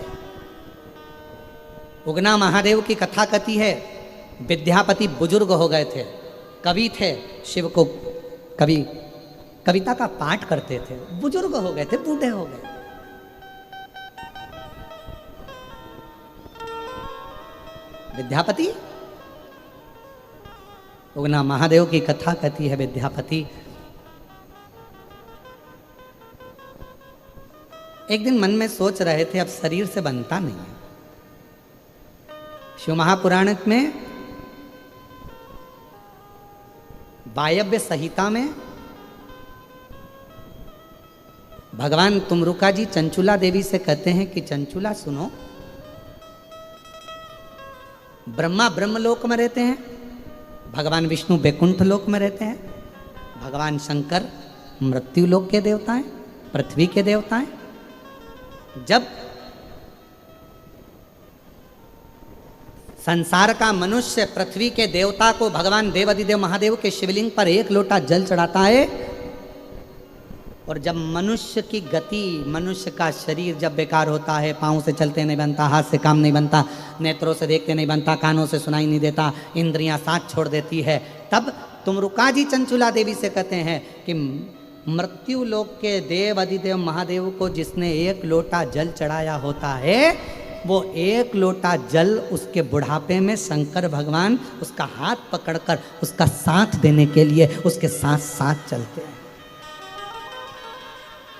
उगना महादेव की कथा कथी है। विद्यापति बुजुर्ग हो गए थे, कवि थे, शिव को कवि कविता का पाठ करते थे, बुजुर्ग हो गए थे, बूढ़े हो गए। विद्यापति, उगना महादेव की कथा कथी है। विद्यापति एक दिन मन में सोच रहे थे अब शरीर से बनता नहीं है। शिव महापुराण में वायव्य संहिता में भगवान तुमरुका जी चंचुला देवी से कहते हैं कि चंचुला सुनो, ब्रह्मा ब्रह्मलोक में रहते हैं, भगवान विष्णु बैकुंठ लोक में रहते हैं, भगवान शंकर मृत्यु लोक के देवता हैं, पृथ्वी के देवता हैं। जब संसार का मनुष्य पृथ्वी के देवता को भगवान देवाधिदेव महादेव के शिवलिंग पर एक लोटा जल चढ़ाता है, और जब मनुष्य की गति, मनुष्य का शरीर जब बेकार होता है, पाँव से चलते नहीं बनता, हाथ से काम नहीं बनता, नेत्रों से देखते नहीं बनता, कानों से सुनाई नहीं देता, इंद्रियां साथ छोड़ देती है, तब तुमरुका जी चंचुला देवी से कहते हैं कि मृत्यु लोक के देव अधिदेव महादेव को जिसने एक लोटा जल चढ़ाया होता है, वो एक लोटा जल उसके बुढ़ापे में शंकर भगवान उसका हाथ पकड़कर उसका साथ देने के लिए उसके साथ साथ चलते हैं,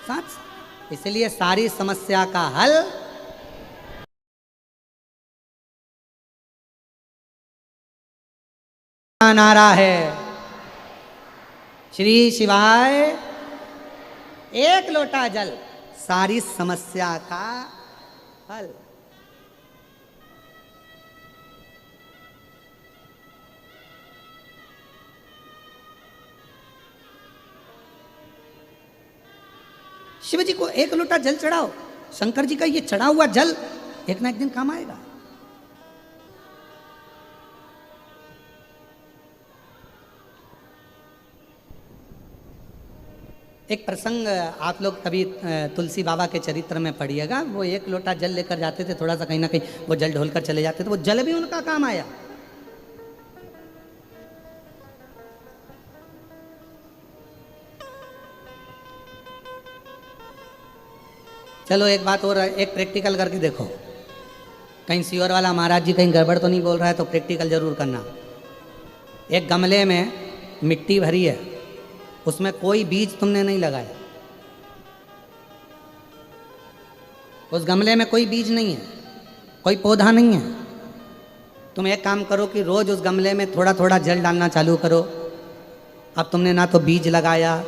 साथ। इसलिए सारी समस्या का हल नारा है, श्री शिवाय एक लोटा जल, सारी समस्या का हल। शिव जी को एक लोटा जल चढ़ाओ, शंकर जी का ये चढ़ा हुआ जल एक ना एक दिन काम आएगा। एक प्रसंग आप लोग कभी तुलसी बाबा के चरित्र में पढ़िएगा, वो एक लोटा जल लेकर जाते थे, थोड़ा सा कहीं ना कहीं वो जल ढोलकर चले जाते थे, वो जल भी उनका काम आया। चलो एक बात और, एक प्रैक्टिकल करके देखो, कहीं सियोर वाला महाराज जी कहीं गड़बड़ तो नहीं बोल रहा है, तो प्रैक्टिकल जरूर करना। एक गमले में मिट्टी भरी है, उसमें कोई बीज तुमने नहीं लगाया, उस गमले में कोई बीज नहीं है, कोई पौधा नहीं है। तुम एक काम करो कि रोज उस गमले में थोड़ा थोड़ा जल डालना चालू करो। अब तुमने ना तो बीज लगाया,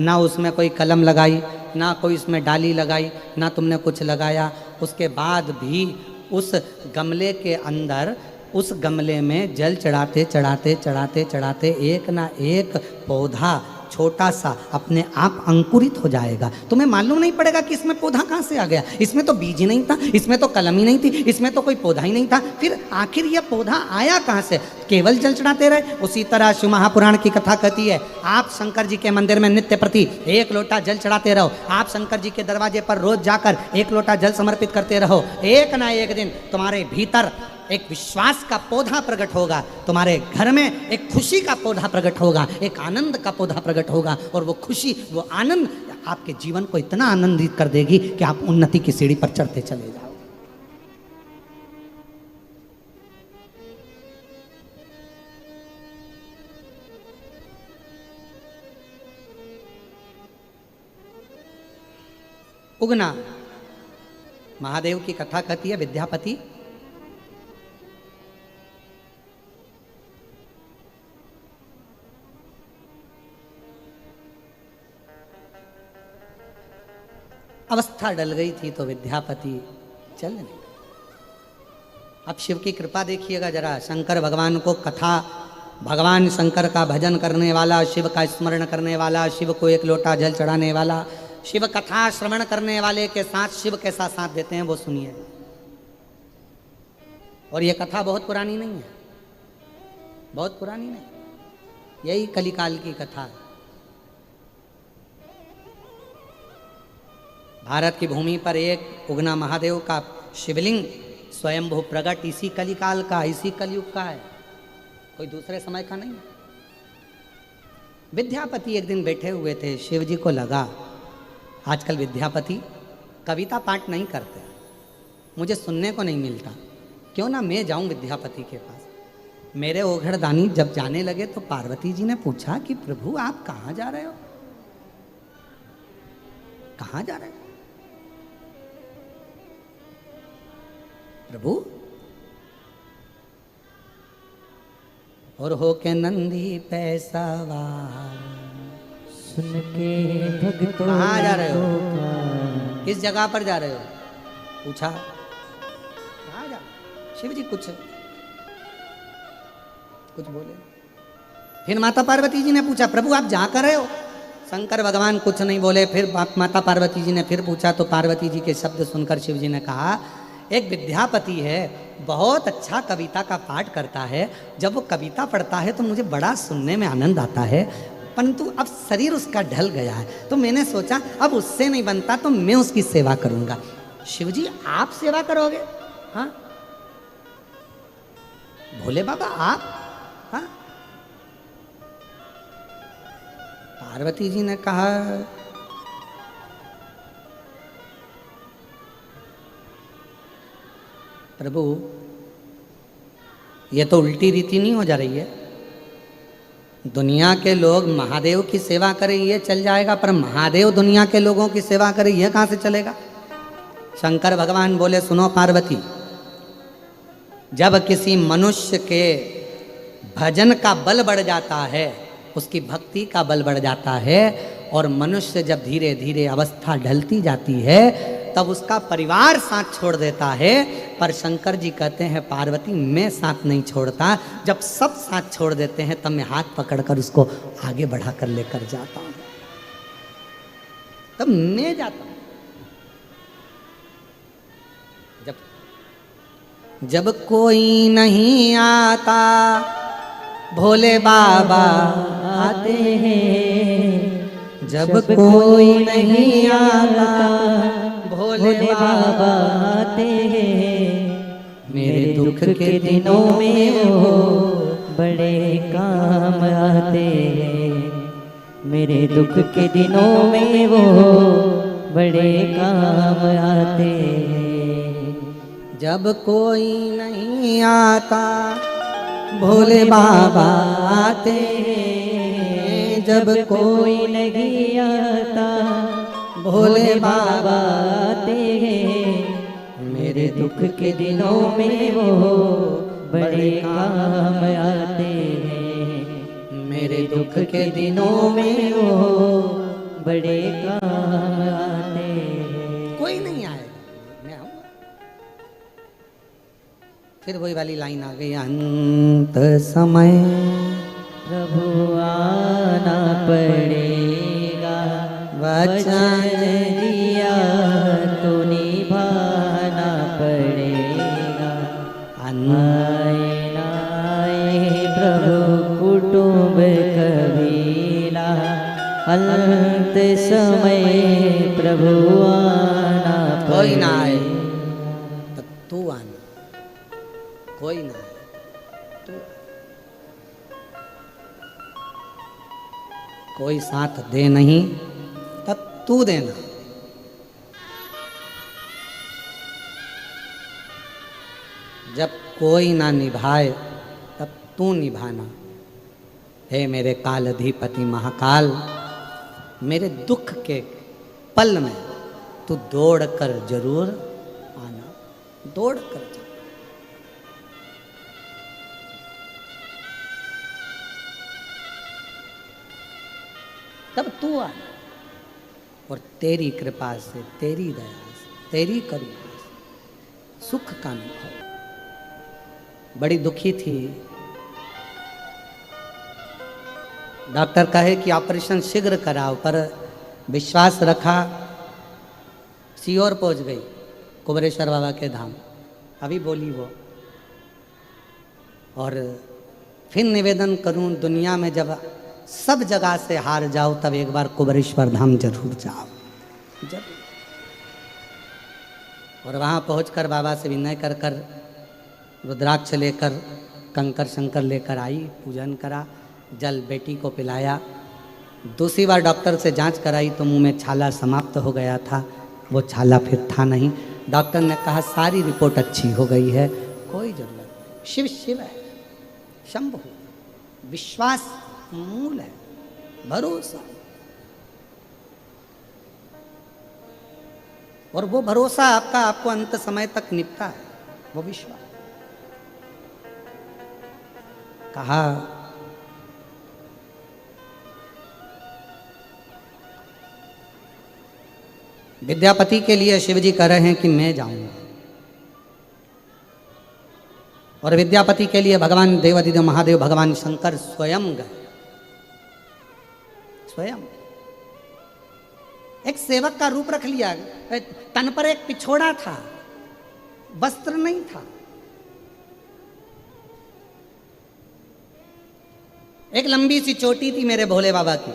ना उसमें कोई कलम लगाई, ना कोई उसमें डाली लगाई, ना तुमने कुछ लगाया, उसके बाद भी उस गमले के अंदर, उस गमले में जल चढ़ाते चढ़ाते चढ़ाते चढ़ाते एक ना एक पौधा छोटा सा अपने आप अंकुरित हो जाएगा। तुम्हें मालूम नहीं पड़ेगा कि इसमें पौधा कहाँ से आ गया, इसमें तो बीज ही नहीं था, इसमें तो कलम ही नहीं थी, इसमें तो कोई पौधा ही नहीं था, फिर आखिर यह पौधा आया कहाँ से? केवल जल चढ़ाते रहे। उसी तरह शिव महापुराण की कथा कहती है, आप शंकर जी के मंदिर में नित्य प्रति एक लोटा जल चढ़ाते रहो, आप शंकर जी के दरवाजे पर रोज जाकर एक लोटा जल समर्पित करते रहो, एक ना एक दिन तुम्हारे भीतर एक विश्वास का पौधा प्रकट होगा, तुम्हारे घर में एक खुशी का पौधा प्रकट होगा, एक आनंद का पौधा प्रकट होगा, और वो खुशी, वो आनंद आपके जीवन को इतना आनंदित कर देगी कि आप उन्नति की सीढ़ी पर चढ़ते चले जाओ। उगना महादेव की कथा कहती है, विद्यापति अवस्था डल गई थी तो विद्यापति चल नहीं। अब शिव की कृपा देखिएगा जरा, शंकर भगवान को कथा, भगवान शंकर का भजन करने वाला, शिव का स्मरण करने वाला, शिव को एक लोटा जल चढ़ाने वाला, शिव कथा श्रवण करने वाले के साथ शिव कैसा साथ देते हैं वो सुनिए। और ये कथा बहुत पुरानी नहीं है, बहुत पुरानी नहीं, यही कलिकाल की कथा है। भारत की भूमि पर एक उगना महादेव का शिवलिंग स्वयंभू प्रकट इसी कलिकाल का, इसी कलयुग का है, कोई दूसरे समय का नहीं है। विद्यापति एक दिन बैठे हुए थे, शिव जी को लगा आजकल विद्यापति कविता पाठ नहीं करते, मुझे सुनने को नहीं मिलता, क्यों ना मैं जाऊं विद्यापति के पास। मेरे ओघड़दानी जब जाने लगे तो पार्वती जी ने पूछा कि प्रभु आप कहाँ जा रहे हो, कहाँ जा रहे हो प्रभु? और हो के नंदी पैसावा सुन के भक्तों, कहाँ जा रहे हो, किस जगह पर जा रहे हो? पूछा कहाँ जा? शिव जी कुछ बोले। फिर माता पार्वती जी ने पूछा प्रभु आप जहाँ कर रहे हो शंकर भगवान कुछ नहीं बोले। फिर माता पार्वती जी ने फिर पूछा तो पार्वती जी के शब्द सुनकर शिव जी ने कहा, एक विद्यापति है, बहुत अच्छा कविता का पाठ करता है। जब वो कविता पढ़ता है तो मुझे बड़ा सुनने में आनंद आता है, परंतु अब शरीर उसका ढल गया है, तो मैंने सोचा अब उससे नहीं बनता तो मैं उसकी सेवा करूंगा। शिव जी आप सेवा करोगे? हाँ भोले बाबा आप? हाँ। पार्वती जी ने कहा, प्रभु ये तो उल्टी रीति नहीं हो जा रही है? दुनिया के लोग महादेव की सेवा करें ये चल जाएगा, पर महादेव दुनिया के लोगों की सेवा करें ये कहां से चलेगा? शंकर भगवान बोले, सुनो पार्वती, जब किसी मनुष्य के भजन का बल बढ़ जाता है, उसकी भक्ति का बल बढ़ जाता है, और मनुष्य जब धीरे धीरे अवस्था ढलती जाती है तब उसका परिवार साथ छोड़ देता है। पर शंकर जी कहते हैं, पार्वती मैं साथ नहीं छोड़ता, जब सब साथ छोड़ देते हैं तब मैं हाथ पकड़कर उसको आगे बढ़ाकर लेकर जाता हूं, तब मैं जाता हूं। जब कोई नहीं आता भोले बाबा आते हैं, जब कोई नहीं आता भोले बाबा आते हैं, मेरे दुख के दिनों में वो बड़े काम आते हैं, मेरे दुख के दिनों में वो बड़े काम आते हैं। जब कोई नहीं आता भोले बाबा आते हैं, जब कोई नहीं आता भोले बाबा आते हैं, मेरे दुख के दिनों में वो बड़े काम आते हैं, मेरे दुख के दिनों में वो बड़े काम आते हैं। कोई नहीं आएगा, मैं आऊंगा। फिर वही वाली लाइन आ गई, अंत समय प्रभु आना पड़ेगा, वचन दिया तो निभाना पड़ेगा। आए ना आए प्रभु कुटुंब कबीला, अंत समय प्रभु आना कोई ना आए पड़ेगा। तो तू आना, कोई ना आए तू, कोई साथ दे नहीं तब तू देना। जब कोई ना निभाए तब तू निभाना। हे मेरे काल अधिपति महाकाल, मेरे दुख के पल में तू दौड़ कर जरूर आना, दौड़ कर जरूर। तब तू आना, और तेरी कृपा से, तेरी दया से, तेरी करुणा से सुख का अनुभव। बड़ी दुखी थी, डॉक्टर कहे कि ऑपरेशन शीघ्र कराओ, पर विश्वास रखा, सीओर पहुंच गई कुबरेश्वर बाबा के धाम। अभी बोली वो, और फिर निवेदन करूं, दुनिया में जब सब जगह से हार जाओ तब एक बार कुबरेश्वर धाम जरूर जाओ, जरूर। और वहाँ पहुंचकर बाबा से विनय कर कर रुद्राक्ष लेकर, कंकर शंकर लेकर आई, पूजन करा, जल बेटी को पिलाया। दूसरी बार डॉक्टर से जांच कराई तो मुंह में छाला समाप्त हो गया था, वो छाला फिर था नहीं। डॉक्टर ने कहा सारी रिपोर्ट अच्छी हो गई है, कोई जरूरत नहीं। शिव शिव है, शंभु, विश्वास मूल है, भरोसा। और वो भरोसा आपका आपको अंत समय तक निपटा है, वो विश्वास। कहा विद्यापति के लिए शिवजी कह रहे हैं कि मैं जाऊंगा, और विद्यापति के लिए भगवान देवादिदेव महादेव भगवान शंकर स्वयं गए, स्वयं। एक सेवक का रूप रख लिया, तन पर एक पिछोड़ा था, वस्त्र नहीं था, एक लंबी सी चोटी थी मेरे भोले बाबा की,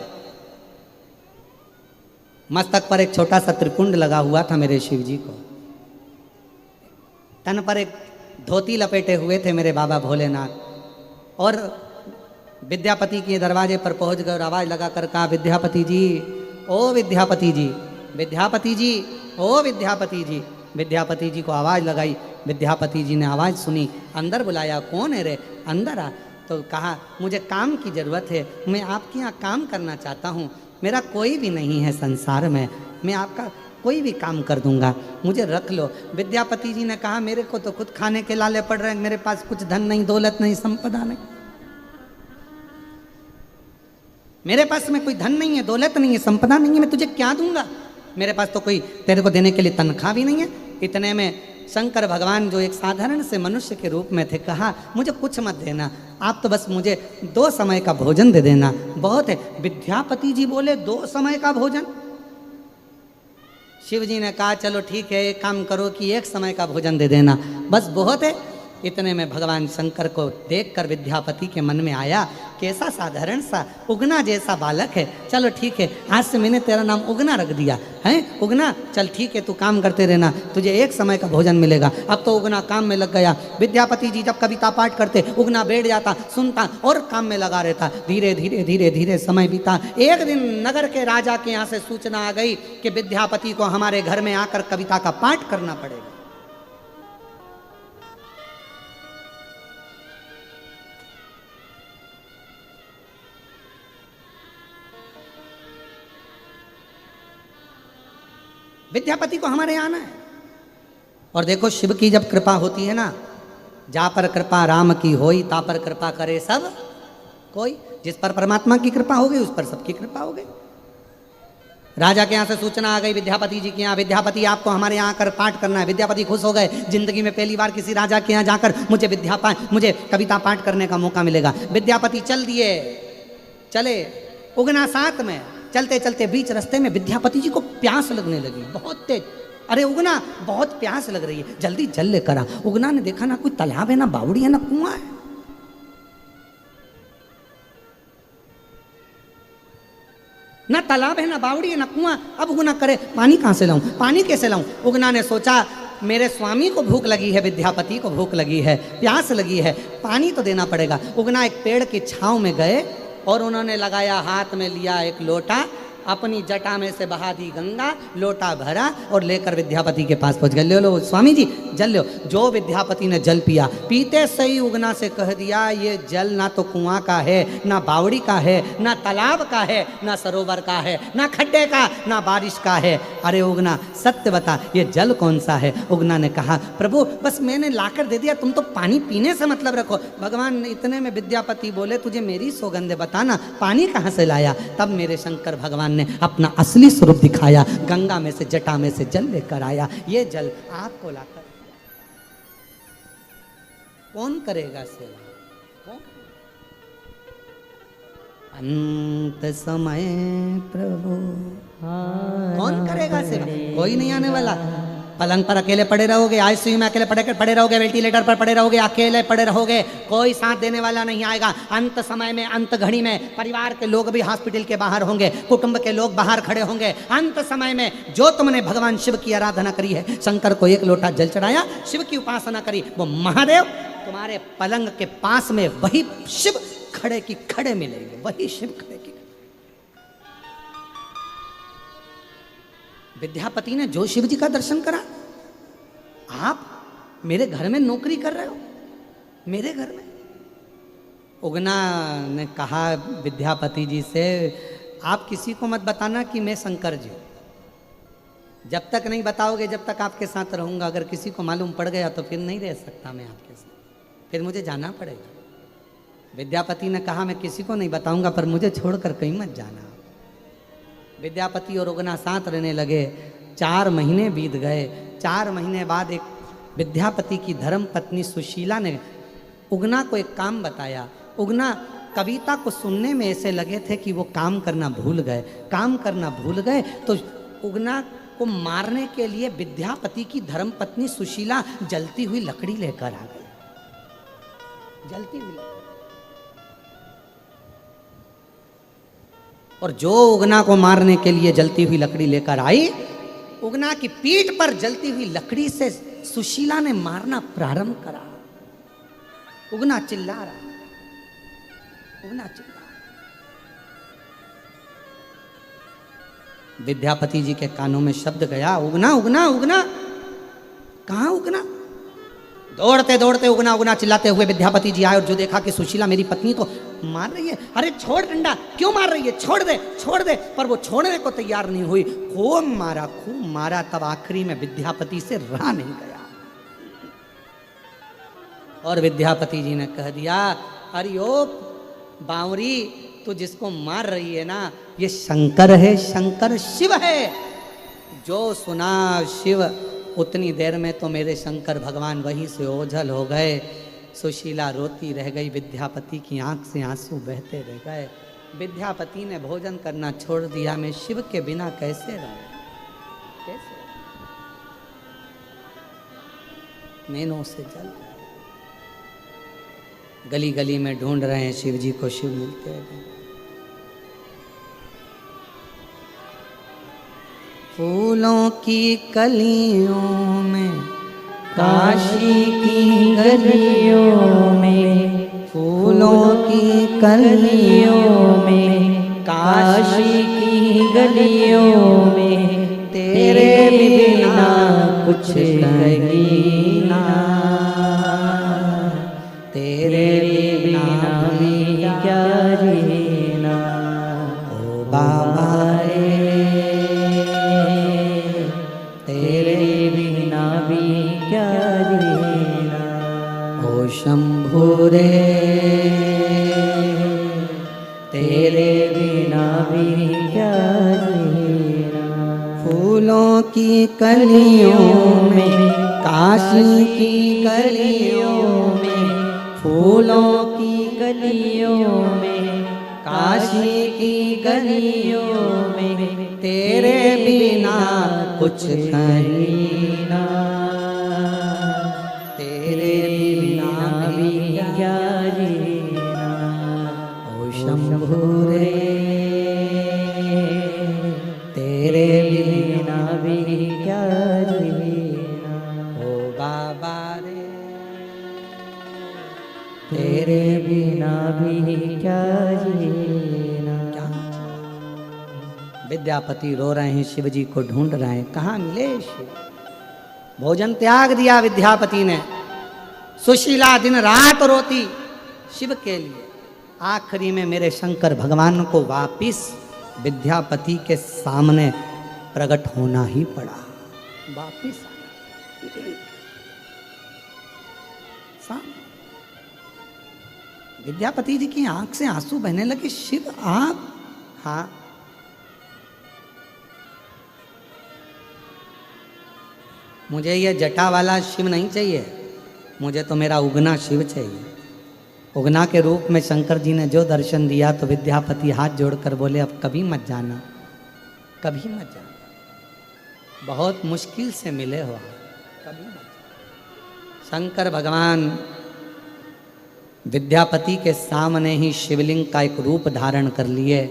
मस्तक पर एक छोटा सा त्रिपुंड लगा हुआ था मेरे शिव जी को, तन पर एक धोती लपेटे हुए थे मेरे बाबा भोलेनाथ। और विद्यापति के दरवाजे पर पहुंच गए और आवाज लगा कर कहा, विद्यापति जी, ओ विद्यापति जी, विद्यापति जी, ओ विद्यापति जी। विद्यापति जी को आवाज लगाई, विद्यापति जी ने आवाज सुनी, अंदर बुलाया, कौन है रे, अंदर आ। तो कहा, मुझे काम की जरूरत है, मैं आपके यहाँ काम करना चाहता हूँ, मेरा कोई भी नहीं है संसार में, मैं आपका कोई भी काम कर दूंगा, मुझे रख लो। विद्यापति जी ने कहा, मेरे को तो खुद खाने के लाले पड़ रहे हैं, मेरे पास कुछ धन नहीं, दौलत नहीं, संपदा नहीं, मेरे पास में कोई धन नहीं है, दौलत नहीं है, संपदा नहीं है, मैं तुझे क्या दूंगा, मेरे पास तो कोई तेरे को देने के लिए तनख्वाह भी नहीं है। इतने में शंकर भगवान जो एक साधारण से मनुष्य के रूप में थे, कहा, मुझे कुछ मत देना, आप तो बस मुझे 2 समय का भोजन दे देना, बहुत है। विद्यापति जी बोले, 2 समय का भोजन? शिव जी ने कहा, चलो ठीक है, एक काम करो कि 1 समय का भोजन दे देना, बस बहुत है। इतने में भगवान शंकर को देखकर विद्यापति के मन में आया, कैसा साधारण सा उगना जैसा बालक है, चलो ठीक है, आज से मैंने तेरा नाम उगना रख दिया है, उगना, चल ठीक है, तू काम करते रहना, तुझे 1 समय का भोजन मिलेगा। अब तो उगना काम में लग गया। विद्यापति जी जब कविता पाठ करते, उगना बैठ जाता, सुनता और काम में लगा रहता। धीरे धीरे धीरे धीरे समय बीता। एक दिन नगर के राजा के यहाँ से सूचना आ गई कि विद्यापति को हमारे घर में आकर कविता का पाठ करना पड़ेगा। विद्यापति को हमारे यहाँ आना है। और देखो, शिव की जब कृपा होती है ना, जा पर कृपा राम की होई, ता पर कृपा करे सब कोई। जिस पर परमात्मा की कृपा हो गई, उस पर सबकी कृपा हो गई। राजा के यहाँ से सूचना आ गई विद्यापति जी के यहाँ, विद्यापति आपको हमारे यहाँ आकर पाठ करना है। विद्यापति खुश हो गए, जिंदगी में पहली बार किसी राजा के यहाँ जाकर मुझे कविता पाठ करने का मौका मिलेगा। विद्यापति चल दिए, चले, उगना साथ में। चलते चलते बीच रास्ते में विद्यापति जी को प्यास लगने लगी, बहुत तेज। अरे उगना, बहुत प्यास लग रही है, जल्दी जल लेकर आ। उगना ने देखा ना कोई तालाब है, ना बावड़ी है, ना कुआं है। ना तालाब है, ना बावड़ी है, ना कुआं। अब उगना करे, पानी कहां से लाऊं, पानी कैसे लाऊं। उगना ने सोचा, मेरे स्वामी को भूख लगी है, विद्यापति को भूख लगी है, प्यास लगी है, पानी तो देना पड़ेगा। उगना एक पेड़ की छांव में गए और उन्होंने लगाया, हाथ में लिया एक लोटा, अपनी जटा में से बहा दी गंगा, लोटा भरा और लेकर विद्यापति के पास पहुंच गए। ले लो स्वामी जी, जल लो। जो विद्यापति ने जल पिया, पीते सही उगना से कह दिया, ये जल ना तो कुआं का है, ना बावड़ी का है, ना तालाब का है, ना सरोवर का है, ना खड्डे का, ना बारिश का है। अरे उगना, सत्य बता, ये जल कौन सा है। उगना ने कहा, प्रभु बस मैंने लाकर दे दिया, तुम तो पानी पीने से मतलब रखो। भगवान इतने में विद्यापति बोले, तुझे मेरी सौगंध बताना, पानी कहाँ से लाया। तब मेरे शंकर भगवान ने अपना असली स्वरूप दिखाया, गंगा में से, जटा में से जल लेकर आया। ये जल आपको लाकर, कौन करेगा सेवा, कौन? अंत समय प्रभु कौन करेगा सेवा, कोई नहीं आने वाला। पलंग पर अकेले पड़े रहोगे, आईसीयू में अकेले पड़े रहोगे, वेंटिलेटर पर पड़े रहोगे, अकेले पड़े रहोगे, कोई साथ देने वाला नहीं आएगा। अंत समय में, अंत घड़ी में परिवार के लोग भी हॉस्पिटल के बाहर होंगे, कुटुंब के लोग बाहर खड़े होंगे। अंत समय में जो तुमने भगवान शिव की आराधना करी है, शंकर को 1 लोटा जल चढ़ाया, शिव की उपासना करी, वो महादेव तुम्हारे पलंग के पास में वही शिव खड़े की खड़े मिलेंगे, वही शिव खड़े की। विद्यापति ने जो शिव जी का दर्शन करा, आप मेरे घर में नौकरी कर रहे हो, मेरे घर में। उगना ने कहा विद्यापति जी से, आप किसी को मत बताना कि मैं शंकर जी, जब तक नहीं बताओगे जब तक आपके साथ रहूंगा। अगर किसी को मालूम पड़ गया तो फिर नहीं रह सकता मैं आपके साथ, फिर मुझे जाना पड़ेगा। विद्यापति ने कहा, मैं किसी को नहीं बताऊंगा, पर मुझे छोड़कर कहीं मत जाना। विद्यापति और उगना साथ रहने लगे। 4 महीने बीत गए। 4 महीने बाद एक विद्यापति की धर्म पत्नी सुशीला ने उगना को एक काम बताया। उगना कविता को सुनने में ऐसे लगे थे कि वो काम करना भूल गए। काम करना भूल गए तो उगना को मारने के लिए विद्यापति की धर्मपत्नी सुशीला जलती हुई लकड़ी लेकर आ गई। जलती हुई लकड़ी। और जो उगना को मारने के लिए जलती हुई लकड़ी लेकर आई, उगना की पीठ पर जलती हुई लकड़ी से सुशीला ने मारना प्रारंभ करा। उगना चिल्ला रहा, उगना चिल्ला। विद्यापति जी के कानों में शब्द गया, उगना उगना उगना। कहां उगना? दौड़ते दौड़ते उगना उगना चिल्लाते हुए विद्यापति जी आए और जो देखा कि सुशीला मेरी पत्नी तो मार रही है। अरे छोड़ डंडा, क्यों मार रही है? छोड़ दे छोड़ दे। पर वो छोड़ने को तैयार नहीं हुई। खूब मारा। तब आखिरी में विद्यापति से रहा नहीं गया और विद्यापति जी ने कह दिया, अरे ओ बावरी, तो जिसको मार रही है ना, ये शंकर है, शंकर शिव है। जो सुना शिव, उतनी देर में तो मेरे शंकर भगवान वहीं से ओझल हो गए। सुशीला रोती रह गई, विद्यापति की आंख से आंसू बहते रह गए। विद्यापति ने भोजन करना छोड़ दिया। मैं शिव के बिना कैसे रहूं? कैसे? नैनों से जल। गली गली में ढूंढ रहे हैं शिव जी को, शिव मिलते हैं। फूलों की कलियों में, काशी की गलियों में, फूलों की कलियों में, काशी की गलियों में, तेरे बिना कुछ कहीं ना, तेरे बिना भी क्या जीना। ओ बाबा रे, तेरे बिना भी क्या जीना। ओ शंभु रे, तेरे बिना भी क्या जीना। फूलों की कलियों में, काशी की कलियों में, फूलों की गलियों में, काशी की गलियों में, तेरे बिना कुछ कहीं ना, तेरे बिना भी भी क्या जीना। ओ शंभु रे, तेरे बिना भी क्या जीना। ओ बाबा रे, तेरे बिना भी क्या जीना। विद्यापति रो रहे हैं, शिव जी को ढूंढ रहे हैं, कहाँ मिले शिव। भोजन त्याग दिया विद्यापति ने। सुशीला दिन रात रोती शिव के लिए। आखिरी में मेरे शंकर भगवान को वापिस विद्यापति के सामने प्रकट होना ही पड़ा। वापिस विद्यापति जी की आंख से आंसू बहने लगे। शिव आप? हाँ। मुझे ये जटा वाला शिव नहीं चाहिए, मुझे तो मेरा उगना शिव चाहिए। उगना के रूप में शंकर जी ने जो दर्शन दिया तो विद्यापति हाथ जोड़कर बोले, अब कभी मत जाना, कभी मत जाना, बहुत मुश्किल से मिले हो, कभी मत जाना। शंकर भगवान विद्यापति के सामने ही शिवलिंग का एक रूप धारण कर लिए।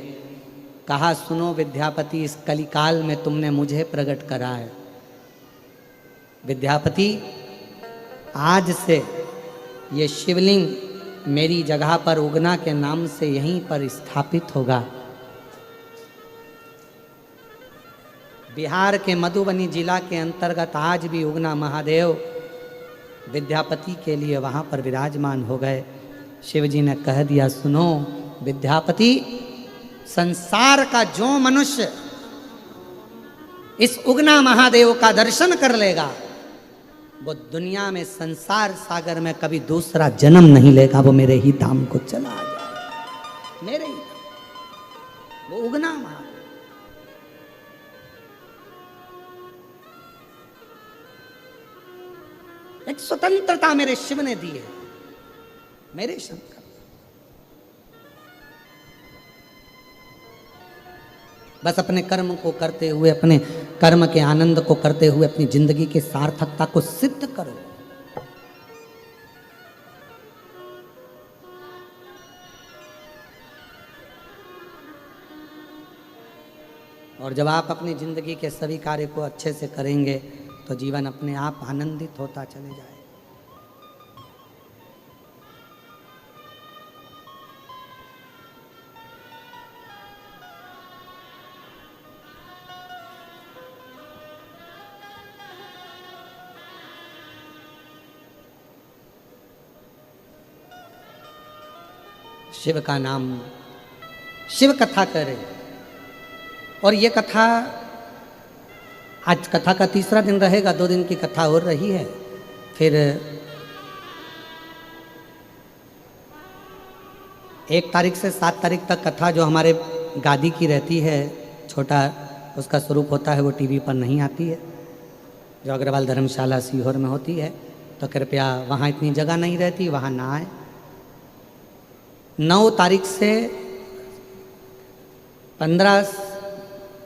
कहा, सुनो विद्यापति, इस कलिकाल में तुमने मुझे प्रकट करा है। विद्यापति, आज से ये शिवलिंग मेरी जगह पर उगना के नाम से यहीं पर स्थापित होगा। बिहार के मधुबनी जिला के अंतर्गत आज भी उगना महादेव विद्यापति के लिए वहाँ पर विराजमान हो गए। शिव जी ने कह दिया, सुनो विद्यापति, संसार का जो मनुष्य इस उगना महादेव का दर्शन कर लेगा, वो दुनिया में संसार सागर में कभी दूसरा जन्म नहीं लेगा, वो मेरे ही धाम को चला जाएगा। मेरे ही धाम, वो उगना महादेव। एक स्वतंत्रता मेरे शिव ने दी है, मेरे शंकर। बस अपने कर्म को करते हुए, अपने कर्म के आनंद को करते हुए अपनी जिंदगी की सार्थकता को सिद्ध करो। और जब आप अपनी जिंदगी के सभी कार्य को अच्छे से करेंगे तो जीवन अपने आप आनंदित होता चले जाए। शिव का नाम, शिव कथा करें। और ये कथा आज कथा का तीसरा दिन रहेगा, 2 दिन की कथा हो रही है। फिर 1 तारीख से 7 तारीख तक कथा जो हमारे गादी की रहती है, छोटा उसका स्वरूप होता है, वो टीवी पर नहीं आती है, जो अग्रवाल धर्मशाला सीहोर में होती है। तो कृपया वहाँ इतनी जगह नहीं रहती, वहाँ ना आए। 9 तारीख से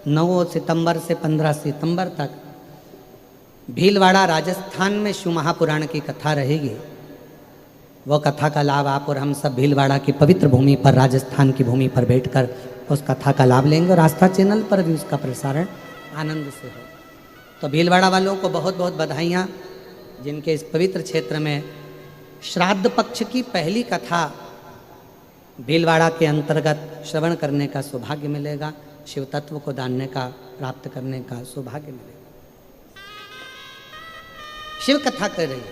9 सितंबर से 15 सितंबर तक भीलवाड़ा राजस्थान में शिव महापुराण की कथा रहेगी। वो कथा का लाभ आप और हम सब भीलवाड़ा की पवित्र भूमि पर, राजस्थान की भूमि पर बैठकर उस कथा का लाभ लेंगे और आस्था चैनल पर भी उसका प्रसारण आनंद से हो। तो भीलवाड़ा वालों को बहुत बहुत बधाइयाँ, जिनके इस पवित्र क्षेत्र में श्राद्ध पक्ष की पहली कथा भीलवाड़ा के अंतर्गत श्रवण करने का सौभाग्य मिलेगा, शिव तत्व को जानने का, प्राप्त करने का सौभाग्य मिलेगा। शिव कथा कर रही है,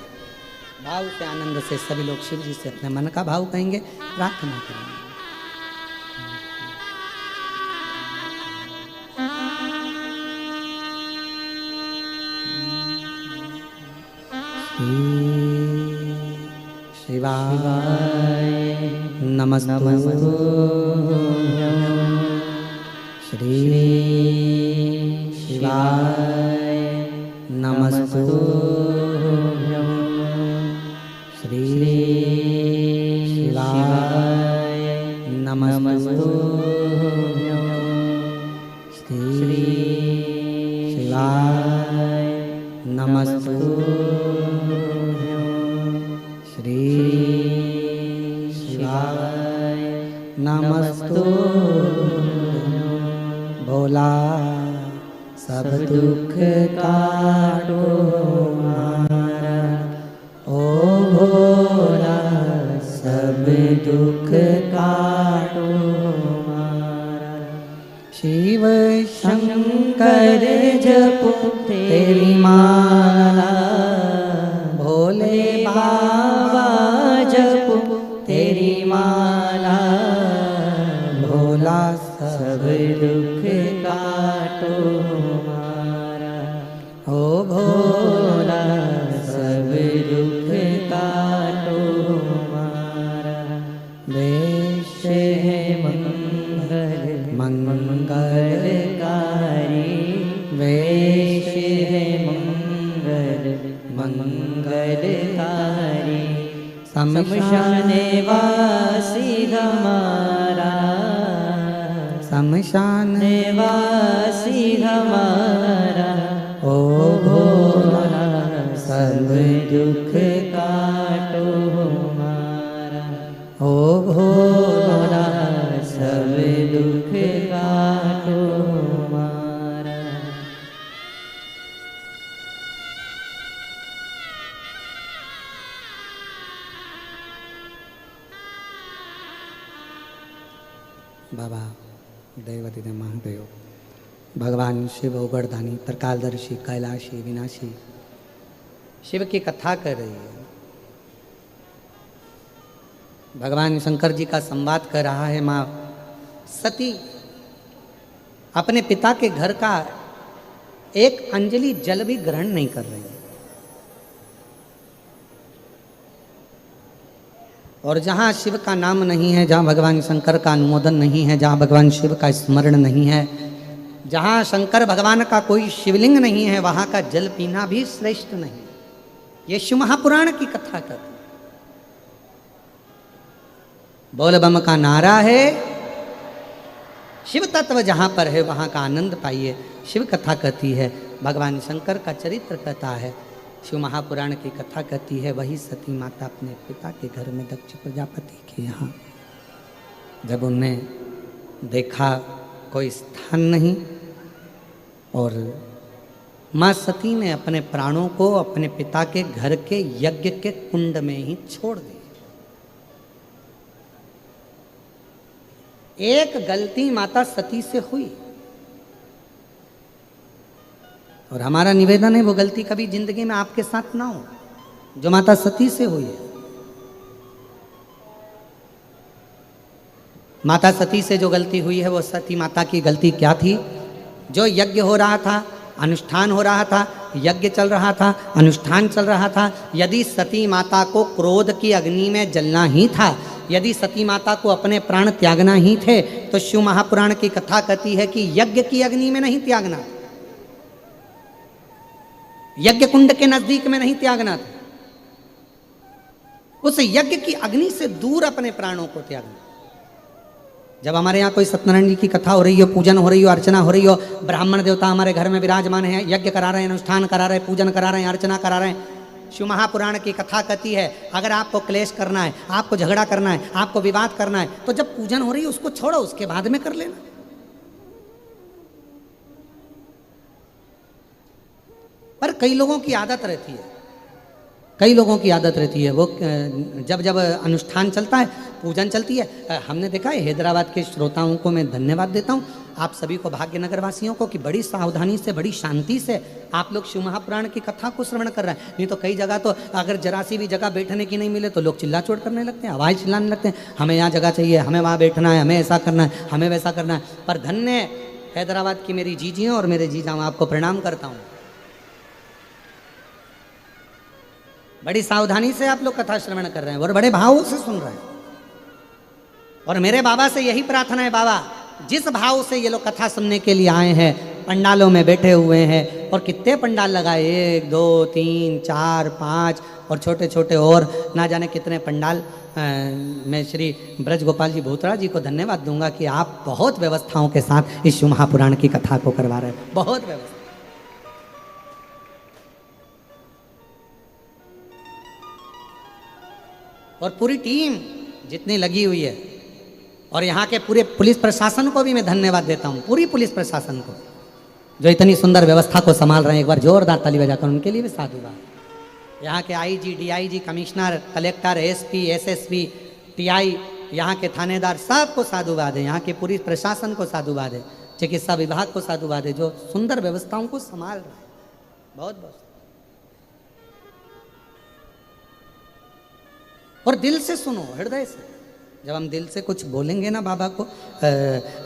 भाव से आनंद से सभी लोग शिव जी से अपने मन का भाव कहेंगे, प्रार्थना करेंगे। शिवाय नमस्तु श्री शिवाय नमस्तु श्री शिवाय नमस्तु श्री शिवाय नमस्तु श्री शिवाय नमस्तु। भोला सब दुख काटो मारा, ओ भोला सब दुख काटो मारा। शिव शंकर जपो तेरी माला, भोले बाबा जपो तेरी माला। भोला सब दुख काटो मारा, ओ भोला सब दुख काटो मारा। वेश है मंगल मंगलकारी, वेश है मंगल मंगलकारी। शमशान वासी हमारा, शमशान वासी हमारा। ओ भोला सब दुख काटो हमारा, ओ भोला सब दुख काटो हमारा। बाबा दैवती ने महादेव भगवान शिव उगड़दानी त्रिकालदर्शी कैलाशी विनाशी शिव की कथा कर रही है। भगवान शंकर जी का संवाद कर रहा है। माँ सती अपने पिता के घर का एक अंजलि जल भी ग्रहण नहीं कर रही है। और जहाँ शिव का नाम नहीं है, जहाँ भगवान शंकर का अनुमोदन नहीं है, जहाँ भगवान शिव का स्मरण नहीं है, जहाँ शंकर भगवान का कोई शिवलिंग नहीं है, वहाँ का जल पीना भी श्रेष्ठ नहीं। ये शिव महापुराण की कथा कर बोल बम का नारा है, शिव तत्व जहाँ पर है वहाँ का आनंद पाइए। शिव कथा कहती है, भगवान शंकर का चरित्र कहता है, शिव महापुराण की कथा कहती है, वही सती माता अपने पिता के घर में दक्ष प्रजापति के यहाँ जब उनने देखा कोई स्थान नहीं, और माँ सती ने अपने प्राणों को अपने पिता के घर के यज्ञ के कुंड में ही छोड़ दी। एक गलती माता सती से हुई, और हमारा निवेदन है वो गलती कभी जिंदगी में आपके साथ ना हो जो माता सती से हुई है। माता सती से जो गलती हुई है वो सती माता की गलती क्या थी? जो यज्ञ हो रहा था, अनुष्ठान हो रहा था, यज्ञ चल रहा था, अनुष्ठान चल रहा था, यदि सती माता को क्रोध की अग्नि में जलना ही था, यदि सती माता को अपने प्राण त्यागना ही थे, तो शिव महापुराण की कथा कहती है कि यज्ञ की अग्नि में नहीं त्यागना था, यज्ञ कुंड के नजदीक में नहीं त्यागना था, उस यज्ञ की अग्नि से दूर अपने प्राणों को त्यागना। जब हमारे यहाँ कोई सत्यनारायण जी की कथा हो रही हो, पूजन हो रही हो, अर्चना हो रही हो, ब्राह्मण देवता हमारे घर में विराजमान है, यज्ञ करा रहे हैं, अनुष्ठान करा रहे हैं, पूजन करा रहे हैं, अर्चना करा रहे हैं, शिव महापुराण की कथा कहती है अगर आपको क्लेश करना है, आपको झगड़ा करना है, आपको विवाद करना है, तो जब पूजन हो रही है उसको छोड़ो, उसके बाद में कर लेना। पर कई लोगों की आदत रहती है, कई लोगों की आदत रहती है, वो जब जब अनुष्ठान चलता है, पूजन चलती है, हमने देखा है, हैदराबाद के श्रोताओं को मैं धन्यवाद देता हूँ, आप सभी को, भाग्यनगर वासियों को, कि बड़ी सावधानी से, बड़ी शांति से आप लोग शिव महापुराण की कथा को श्रवण कर रहे हैं। नहीं तो कई जगह तो अगर जरा सी भी जगह बैठने की नहीं मिले तो लोग चिल्ला चोट करने लगते हैं, आवाज़ चिल्लाने लगते हैं, हमें यहाँ जगह चाहिए, हमें वहाँ बैठना है, हमें ऐसा करना है, हमें वैसा करना है। पर धन्य हैदराबाद की मेरी जीजियाँ और मेरे जीजा, आपको प्रणाम करता हूँ, बड़ी सावधानी से आप लोग कथा श्रवण कर रहे हैं और बड़े भावों से सुन रहे हैं। और मेरे बाबा से यही प्रार्थना है, बाबा जिस भाव से ये लोग कथा सुनने के लिए आए हैं, पंडालों में बैठे हुए हैं, और कितने पंडाल लगाए, 1 2 3 4 5 और छोटे छोटे और ना जाने कितने पंडाल। मैं श्री ब्रज गोपाल जी भूतड़ा जी को धन्यवाद दूंगा कि आप बहुत व्यवस्थाओं के साथ इस शिव महापुराण की कथा को करवा रहे हैं, बहुत व्यवस्था। और पूरी टीम जितनी लगी हुई है, और यहाँ के पूरे पुलिस प्रशासन को भी मैं धन्यवाद देता हूँ, पूरी पुलिस प्रशासन को जो इतनी सुंदर व्यवस्था को संभाल रहे हैं। एक बार जोरदार ताली बजाकर उनके लिए भी साधुवाद। यहाँ के IG, DIG, commissioner, collector, SP, SSP, TI, यहाँ के थानेदार, सबको साधुवाद है। यहाँ के पुलिस प्रशासन को साधुवाद है, चिकित्सा विभाग को साधुवाद है, जो सुंदर व्यवस्थाओं को संभाल रहा है। बहुत बहुत। और दिल से सुनो, हृदय से। जब हम दिल से कुछ बोलेंगे ना बाबा को,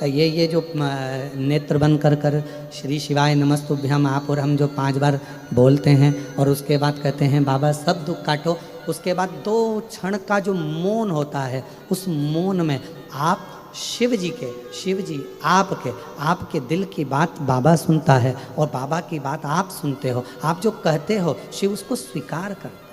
ये जो नेत्र बंद कर कर श्री शिवाय नमस्तुभ्यम आप और हम जो 5 बार बोलते हैं, और उसके बाद कहते हैं बाबा सब दुख काटो, उसके बाद 2 क्षण का जो मौन होता है, उस मौन में आप शिव जी आपके दिल की बात बाबा सुनता है, और बाबा की बात आप सुनते हो। आप जो कहते हो शिव उसको स्वीकार करता है।